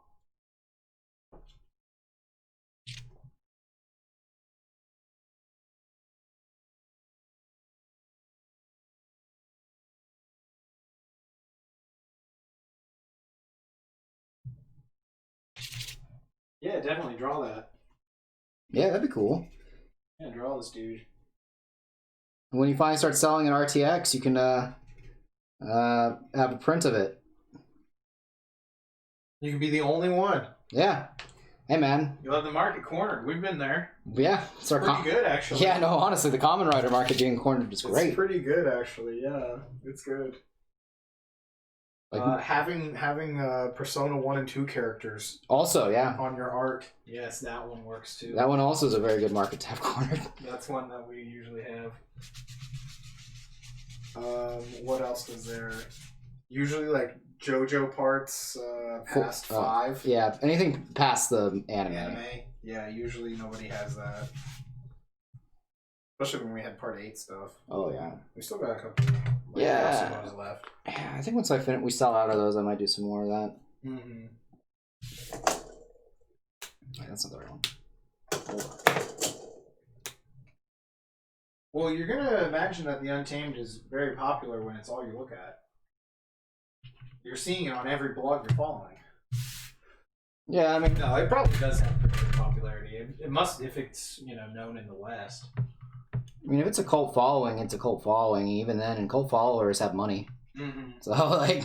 Yeah, definitely draw that. Yeah, that'd be cool. Yeah, draw this dude. When you finally start selling an RTX, you can have a print of it. You can be the only one. Yeah. Hey, man. You'll have the market cornered. We've been there. Yeah. It's our pretty good, actually. Yeah, no, honestly, the Common Rider market being cornered is great. It's pretty good, actually. Yeah, it's good. Like having Persona 1 and 2 characters also, yeah, on your art. Yes, that one works too. that one also is a very good market to have cornered. That's one that we usually have. What else was there? Usually like JoJo parts past 5. Yeah, anything past the anime. Yeah, usually nobody has that. Especially when we had part 8 stuff. Oh yeah. We still got a couple Yeah. left. Yeah, I think once we sell out of those, I might do some more of that. Mm-hmm. Wait, that's not the right one. Well, you're gonna imagine that the Untamed is very popular when it's all you look at. You're seeing it on every blog you're following. Yeah, I mean, No, it probably does have pretty good popularity. It must if it's known in the West. I mean, if it's a cult following, it's a cult following. Even then, and cult followers have money. Mm-hmm. So like,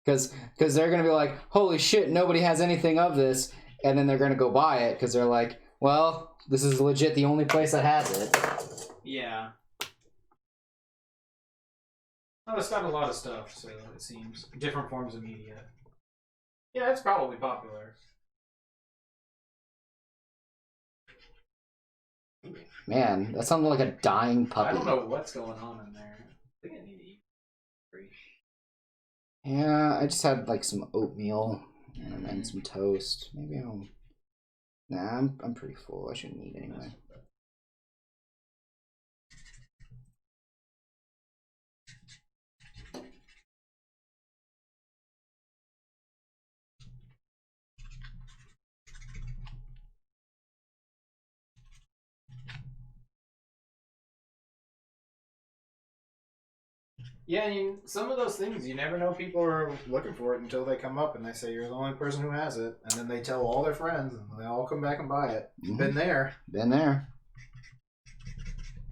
because they're gonna be like, holy shit, nobody has anything of this, and then they're gonna go buy it because they're like, well, this is legit the only place that has it. Yeah. Oh, it's got a lot of stuff, so it seems. Different forms of media. Yeah, it's probably popular. Man, that sounded like a dying puppy. I don't know what's going on in there. I think I need to eat. Yeah, I just had like some oatmeal and then some toast. Maybe I'll. Nah, I'm pretty full. I shouldn't eat anyway. Yeah, I mean, some of those things, you never know people are looking for it until they come up and they say you're the only person who has it. And then they tell all their friends and they all come back and buy it. Mm-hmm. Been there. Been there.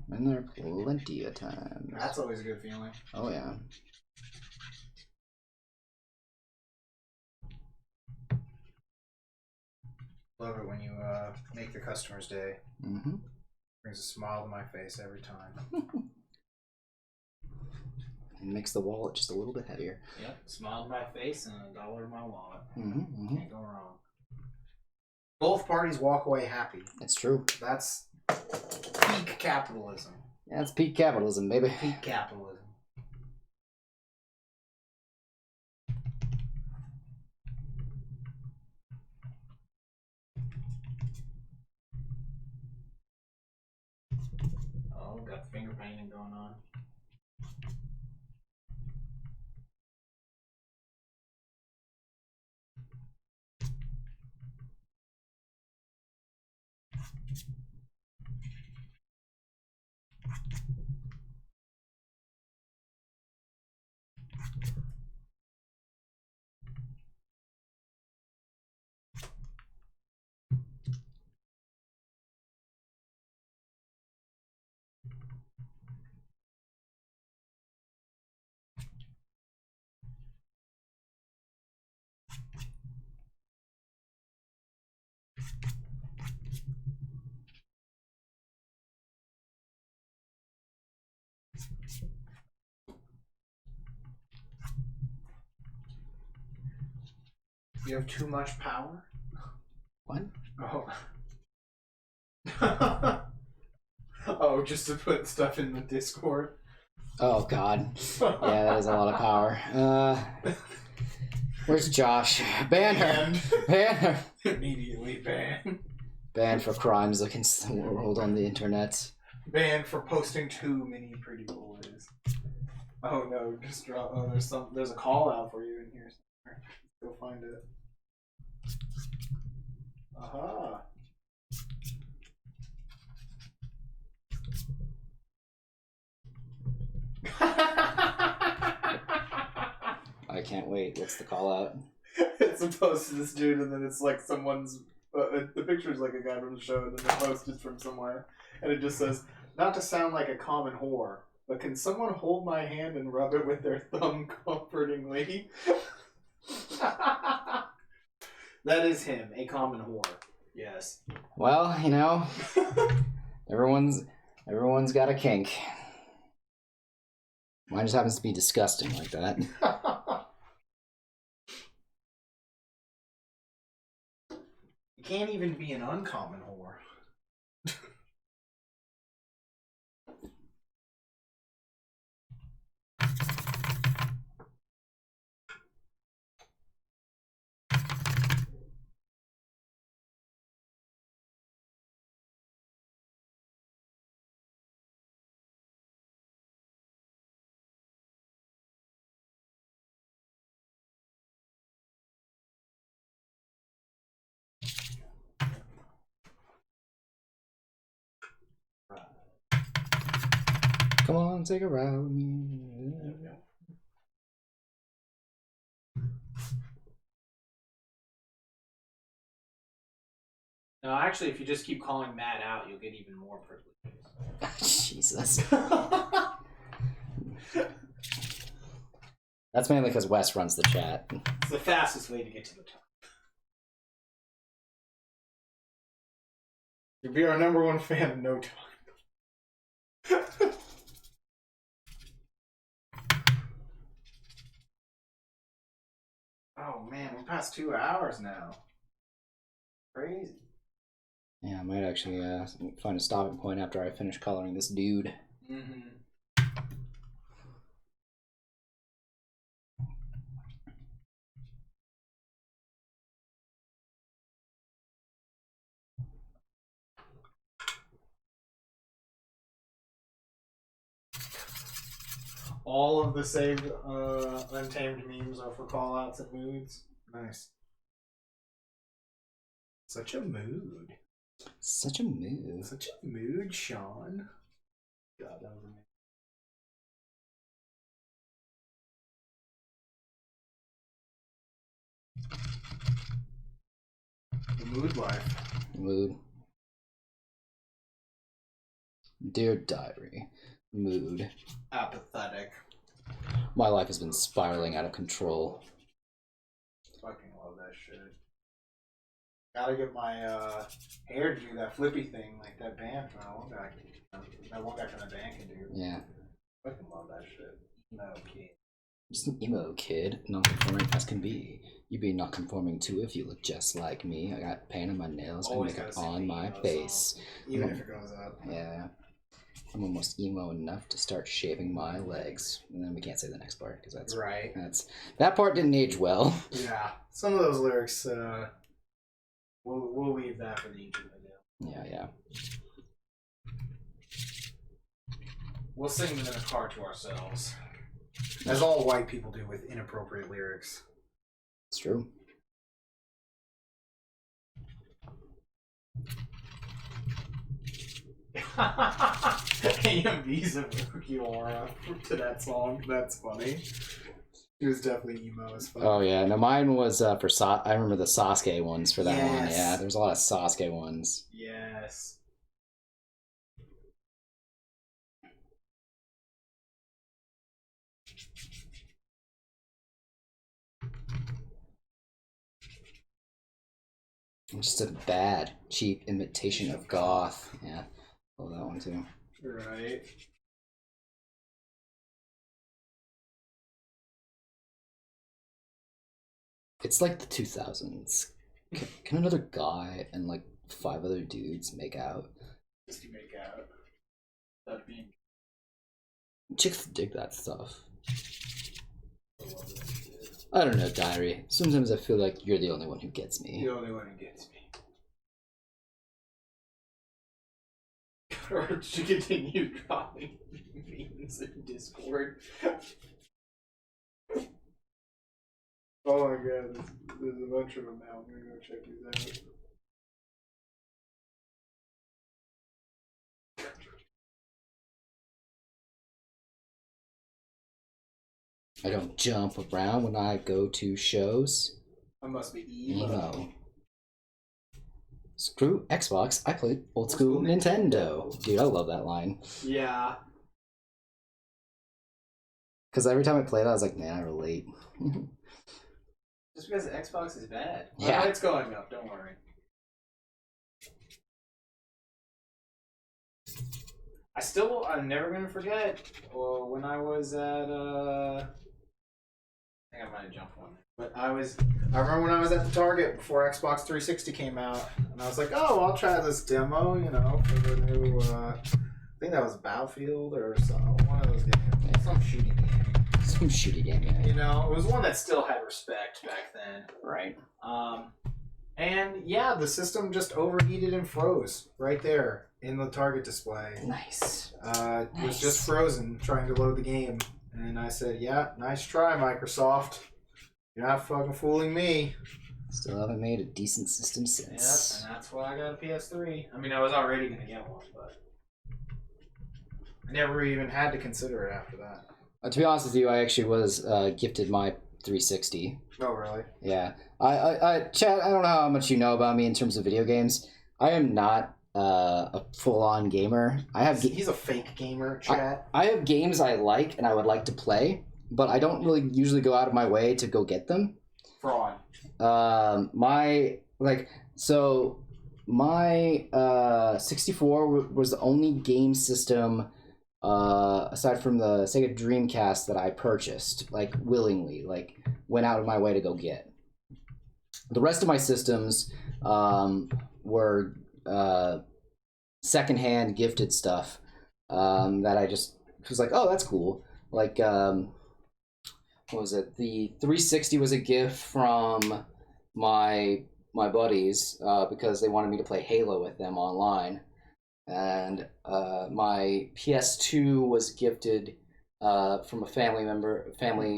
Been there plenty of times. That's always a good feeling. Oh, yeah. Love it when you make the customer's day. Mm-hmm. Brings a smile to my face every time. And makes the wallet just a little bit heavier. Yep, smile to my face and $1 to my wallet. Mm-hmm, mm-hmm. Can't go wrong. Both parties walk away happy. It's true. That's peak capitalism. Yeah, it's peak capitalism, baby. Peak capitalism. Oh, got the finger painting going on. You have too much power? What? Oh. Oh, just to put stuff in the Discord? Oh, God. Yeah, that is a lot of power. Where's Josh? Ban her! Ban her! Immediately banned. Banned for crimes against the world on the internet. Banned for posting too many pretty boys. Oh no, just drop. Oh, there's a call out for you in here somewhere. Go find it. Aha. I can't wait. What's the call out? It's a post to this dude, and then it's like someone's. The picture's like a guy from the show, and then the post is from somewhere, and it just says, "Not to sound like a common whore, but can someone hold my hand and rub it with their thumb comfortingly?" That is him, a common whore. Yes. Well, you know, everyone's got a kink. Mine just happens to be disgusting like that. You can't even be an uncommon whore. Come on, take a ride with me. No, actually, if you just keep calling Matt out, you'll get even more privileges. Jesus. That's mainly because Wes runs the chat. It's the fastest way to get to the top. You'll be our #1 fan in no time. Oh man, we're past 2 hours now. Crazy. Yeah, I might actually find a stopping point after I finish coloring this dude. Mm-hmm. All of the saved Untamed memes are for callouts and moods. Nice. Such a mood. Such a move. Such a mood, Sean. God, that was amazing. The mood life. Mood. Dear diary. Mood. Apathetic. My life has been spiraling out of control. Fucking love that shit. Gotta get my hair to do that flippy thing like that band from that one guy. That one guy from the band can do. Yeah. Fucking love that shit. No kid. Just an emo kid, non-conforming as can be. You be not conforming too if you look just like me. I got paint on my nails and Always makeup gotta sing on the my emo face. song, even if it goes up. Yeah. I'm almost emo enough to start shaving my legs. And then we can't say the next part because that's Right. that part didn't age well. Yeah. Some of those lyrics, we'll leave that for the YouTube video. Yeah. We'll sing them in a car to ourselves. As all white people do with inappropriate lyrics. It's true. AMV's a rookie aura to that song. That's funny. He was definitely emo as fuck. Oh yeah, no, mine was for I remember the Sasuke ones for that one. Yes. Yeah, there's a lot of Sasuke ones. Yes. I'm just a bad, cheap imitation of goth. Yeah, love that one too. Right. It's like the 2000s. Can another guy and like 5 other dudes make out? Just to make out. That'd be. Chicks dig that stuff. I love that shit. I don't know, Diary. Sometimes I feel like you're the only one who gets me. The only one who gets me. Or to continue dropping memes in Discord. Oh my god, there's a bunch of them now. I'm gonna go check these out. I don't jump around when I go to shows. I must be emo. Emo. Screw Xbox, I played old school Nintendo. Dude, I love that line. Yeah. Because every time I played it, I was like, man, I relate. Just because the Xbox is bad. Yeah. Oh, it's going up, don't worry. I'm never gonna forget when I was at I think I might have jumped one. But I remember when I was at the Target before Xbox 360 came out, and I was like, oh, I'll try this demo, for the new, I think that was Battlefield or one of those games. Some shooting game. Some shooting game, yeah. It was one that still had respect back then. Right. And yeah, the system just overheated and froze right there in the Target display. Nice. It was just frozen trying to load the game. And I said, yeah, nice try, Microsoft. You're not fucking fooling me. Still haven't made a decent system since. Yep, and that's why I got a PS3. I mean, I was already going to get one, but I never even had to consider it after that. To be honest with you, I actually was gifted my 360. Oh, really? Yeah. Chad, I don't know how much you know about me in terms of video games. I am not a full-on gamer. He's a fake gamer, Chad. I have games I like and I would like to play, but I don't really usually go out of my way to go get them. Fraud. My 64 was the only game system aside from the Sega Dreamcast that I purchased, like willingly, like went out of my way to go get. The rest of my systems were secondhand gifted stuff that I just was like, oh, that's cool. Like, what was it? The 360 was a gift from my buddies because they wanted me to play Halo with them online. And my PS2 was gifted from a family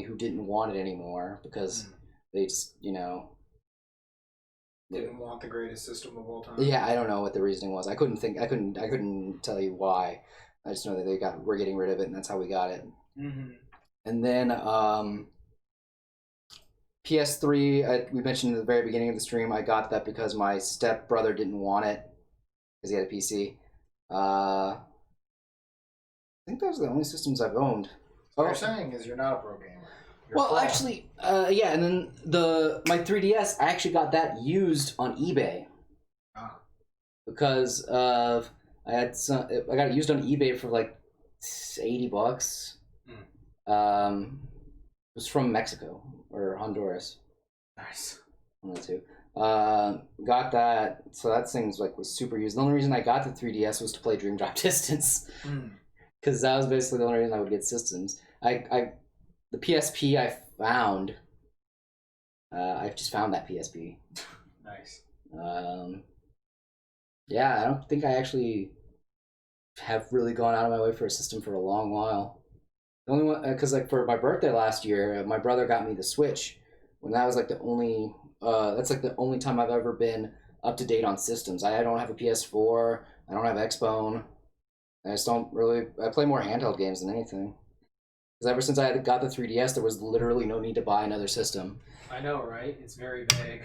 who didn't want it anymore because they just, didn't want the greatest system of all time. Yeah, I don't know what the reasoning was. I couldn't tell you why. I just know that we're getting rid of it, and that's how we got it. Mm-hmm. And then PS3, we mentioned at the very beginning of the stream, I got that because my stepbrother didn't want it because he had a PC. I think those are the only systems I've owned. What you're saying is you're not a pro gamer. Actually, yeah, and then my 3DS, I actually got that used on eBay. Because I got it used on eBay for like $80. It was from Mexico or Honduras. Nice. One of the two. Got that, so that thing was super used. The only reason I got the 3DS was to play Dream Drop Distance, because that was basically the only reason I would get systems. The PSP I found. I just found that PSP. Nice. Yeah, I don't think I actually have really gone out of my way for a system for a long while. The only one, because for my birthday last year, my brother got me the Switch. When that was the only. That's the only time I've ever been up to date on systems. I don't have a PS4. I don't have Xbone. I just don't really. I play more handheld games than anything. Because ever since I got the 3DS, there was literally no need to buy another system. I know, right? It's very vague.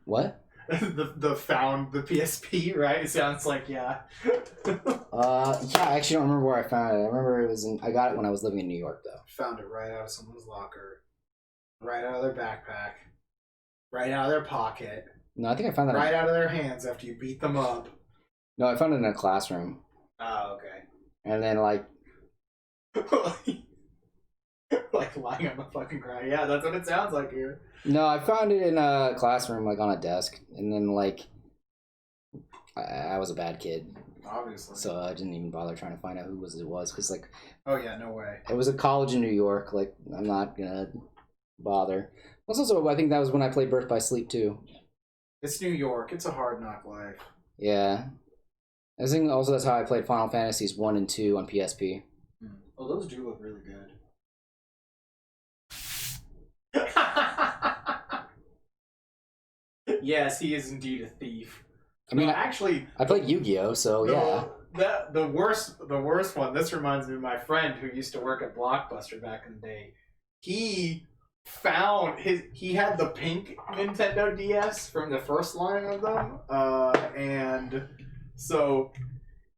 What? the PSP, right? It sounds like, yeah. Yeah, I actually don't remember where I found it. I remember I got it when I was living in New York, though. Found it right out of someone's locker, right out of their backpack, right out of their pocket. No, I think I found that right out of their hands after you beat them up. No, I found it in a classroom. Oh, okay. And then like lying on the fucking ground. Yeah, that's what it sounds like here. No, I found it in a classroom, on a desk, and then I was a bad kid. Obviously. So I didn't even bother trying to find out who it was, because oh yeah, no way. It was a college in New York. I'm not gonna bother. Also, I think that was when I played Birth by Sleep too. It's New York. It's a hard knock life. Yeah. I think also that's how I played Final Fantasies 1 and 2 on PSP. Oh, those do look really good. Yes, he is indeed a thief. I mean, actually, I played Yu-Gi-Oh, so yeah. The worst one. This reminds me of my friend who used to work at Blockbuster back in the day. He had the pink Nintendo DS from the first line of them, and so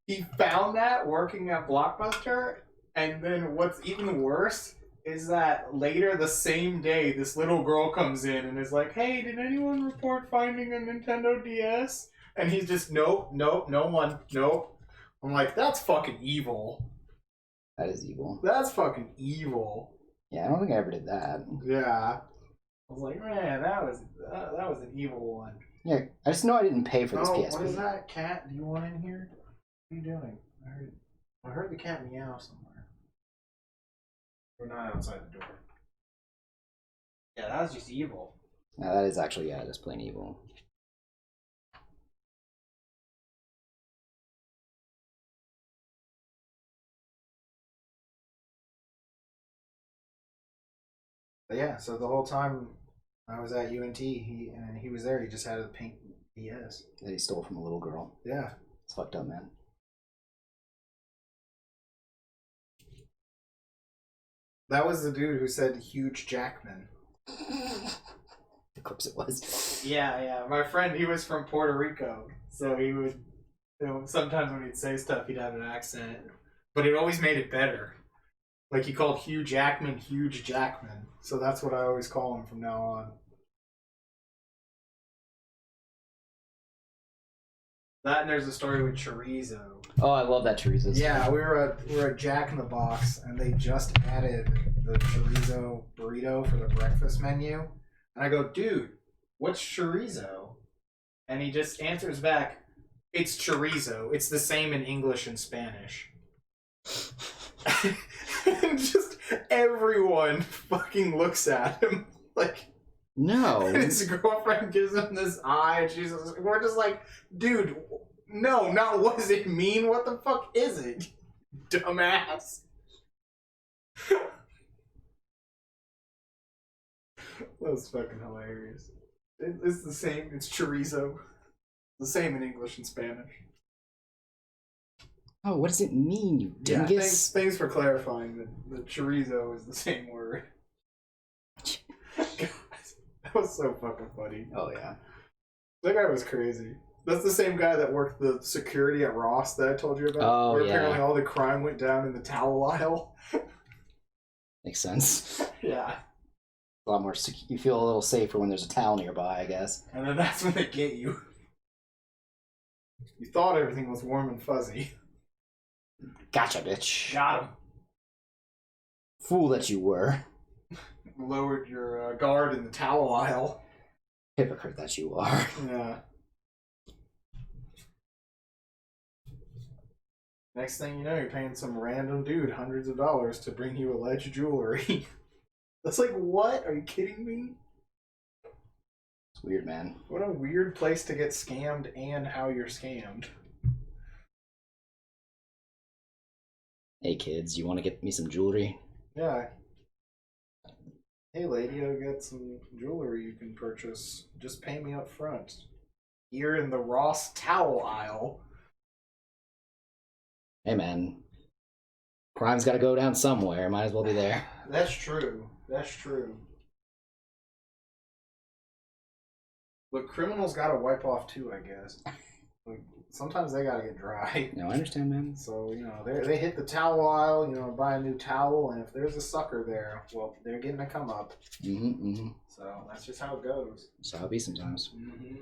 he found that working at Blockbuster. And then what's even worse is that later the same day, this little girl comes in and is like, "Hey, did anyone report finding a Nintendo DS?" And he's just, nope, no one, nope. I'm like, that's fucking evil. That is evil. That's fucking evil. Yeah, I don't think I ever did that. Yeah. I was like, man, that was an evil one. Yeah, I just know I didn't pay for this Oh, PSP. what is that? Cat? Do you want in here? What are you doing? I heard the cat meow somewhere. We're not outside the door. Yeah, that was just evil. No, that is actually, yeah, just plain evil. But yeah, so the whole time I was at UNT, he was there. He just had a pink DS That he stole from a little girl. Yeah. It's fucked up, man. That was the dude who said huge Jackman. Of course it was. Yeah. My friend, he was from Puerto Rico, so he would, sometimes when he'd say stuff, he'd have an accent, but it always made it better. Like he called Hugh Jackman Huge Jackman, so that's what I always call him from now on. That and there's a story with chorizo. Oh, I love that chorizo. Yeah, we were at Jack in the Box, and they just added the chorizo burrito for the breakfast menu. And I go, dude, what's chorizo? And he just answers back, it's chorizo. It's the same in English and Spanish. And just everyone fucking looks at him like... No. And his girlfriend gives him this eye, and we're just like, dude, no, not what does it mean? What the fuck is it? Dumbass. That was fucking hilarious. It's the same, it's chorizo. The same in English and Spanish. Oh, what does it mean, you dingus? Yeah, thanks for clarifying that the chorizo is the same word. God, that was so fucking funny. Oh, yeah. That guy was crazy. That's the same guy that worked the security at Ross that I told you about. Oh, where yeah. apparently all the crime went down in the towel aisle. Makes sense. Yeah. A lot more. You feel a little safer when there's a towel nearby, I guess. And then that's when they get you. You thought everything was warm and fuzzy. Gotcha, bitch. Got him. Fool that you were. Lowered your guard in the towel aisle. Hypocrite that you are. Yeah. Next thing you know, you're paying some random dude hundreds of dollars to bring you alleged jewelry. That's like, what? Are you kidding me? It's weird, man. What a weird place to get scammed and how you're scammed. Hey, kids, you want to get me some jewelry? Yeah. Hey, lady, I got some jewelry you can purchase. Just pay me up front. Here in the Ross towel aisle. Hey, man. Crime's got to go down somewhere. Might as well be there. That's true. That's true. But criminals gotta wipe off too, I guess. Like, sometimes they gotta get dry. No, I understand, man. So, they hit the towel aisle, buy a new towel, and if there's a sucker there, well, they're getting a come up. Mm-hmm. So, that's just how it goes. So I'll be sometimes. Mm-hmm.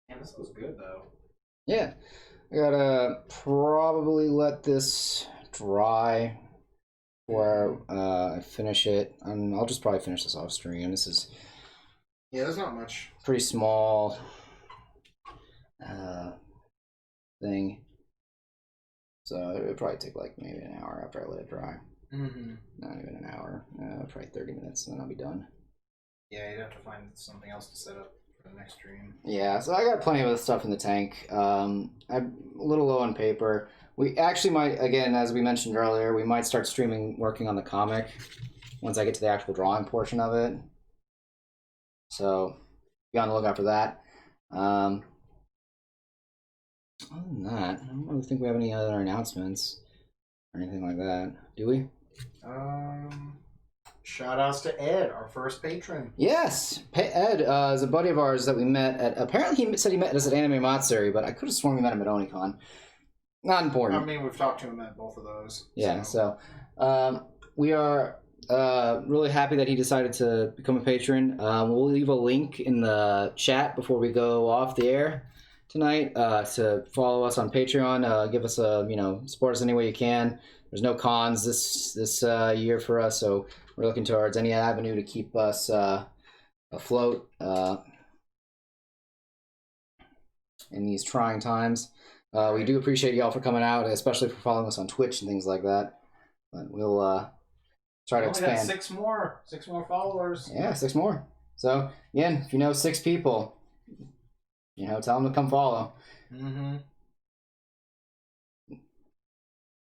Man, this was good, though. Yeah. I gotta probably let this dry before I finish it. I'll just probably finish this off stream. This is Yeah, there's not much. pretty small thing. So it'll probably take like maybe an hour after I let it dry. Mm-hmm. Not even an hour. Probably 30 minutes, and then I'll be done. Yeah, you'd have to find something else to set up for the next stream. Yeah, so I got plenty of other stuff in the tank. I'm a little low on paper. We actually might, again, as we mentioned earlier, we might start streaming working on the comic once I get to the actual drawing portion of it. So be on the lookout for that. Other than that, I don't really think we have any other announcements or anything like that. Do we? Shout outs to Ed, our first patron. Yes, Ed is a buddy of ours that we met at. Apparently, he said he met us at Anime Matsuri, but I could have sworn we met him at Onicon. Not important. I mean, we've talked to him at both of those. Yeah, so we are really happy that he decided to become a patron. We'll leave a link in the chat before we go off the air tonight to follow us on Patreon. Give us support us any way you can. There's no cons this year for us, so we're looking towards any avenue to keep us afloat in these trying times. We do appreciate y'all for coming out, especially for following us on Twitch and things like that. But we'll try to expand. Got 6 more followers. Yeah, 6 more. So again, if you know 6 people, tell them to come follow. Mm-hmm.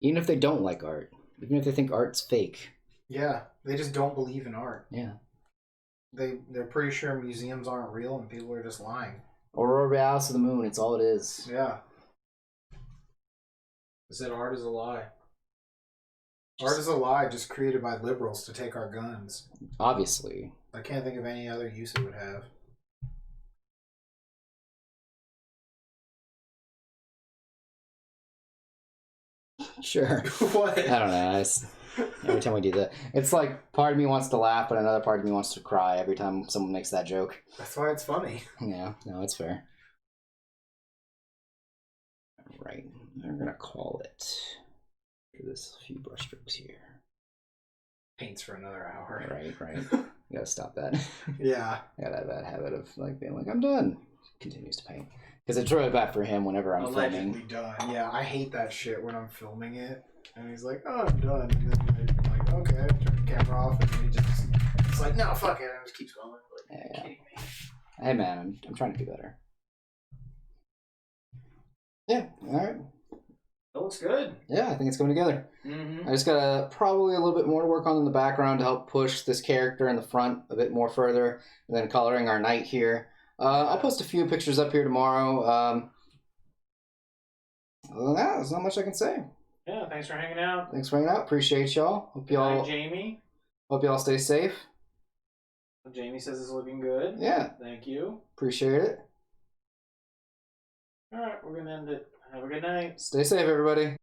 Even if they don't like art, even if they think art's fake. Yeah, they just don't believe in art. Yeah. They're pretty sure museums aren't real and people are just lying. Aurora Borealis of the moon, it's all it is. Yeah. I said art is a lie. Art is a lie just created by liberals to take our guns. Obviously. I can't think of any other use it would have. Sure. What? I don't know. Every time we do that, it's like part of me wants to laugh, but another part of me wants to cry every time someone makes that joke. That's why it's funny. Yeah, no, it's fair. All right, we're gonna call it for this few brushstrokes here. Paints for another hour. Right. You gotta stop that. Yeah. I gotta have that habit of being like, I'm done. Continues to paint because it's really bad for him whenever I'm Allegedly filming. done. Yeah, I hate that shit when I'm filming it. And he's like, oh, I'm done. And then I'm like, okay, turn the camera off. And then it's like, no, fuck it. And it just keeps going. Like, Yeah. kidding me. Hey man, I'm trying to do better. Yeah. All right. That looks good. Yeah, I think it's coming together. Mm-hmm. I just got probably a little bit more to work on in the background to help push this character in the front a bit more further, and then coloring our knight here. I'll post a few pictures up here tomorrow. Other than that, there's not much I can say. Yeah, thanks for hanging out. Thanks for hanging out. Appreciate y'all. Hope y'all. Hi, Jamie. Hope y'all stay safe. Jamie says it's looking good. Yeah. Thank you. Appreciate it. All right, we're gonna end it. Have a good night. Stay safe, everybody.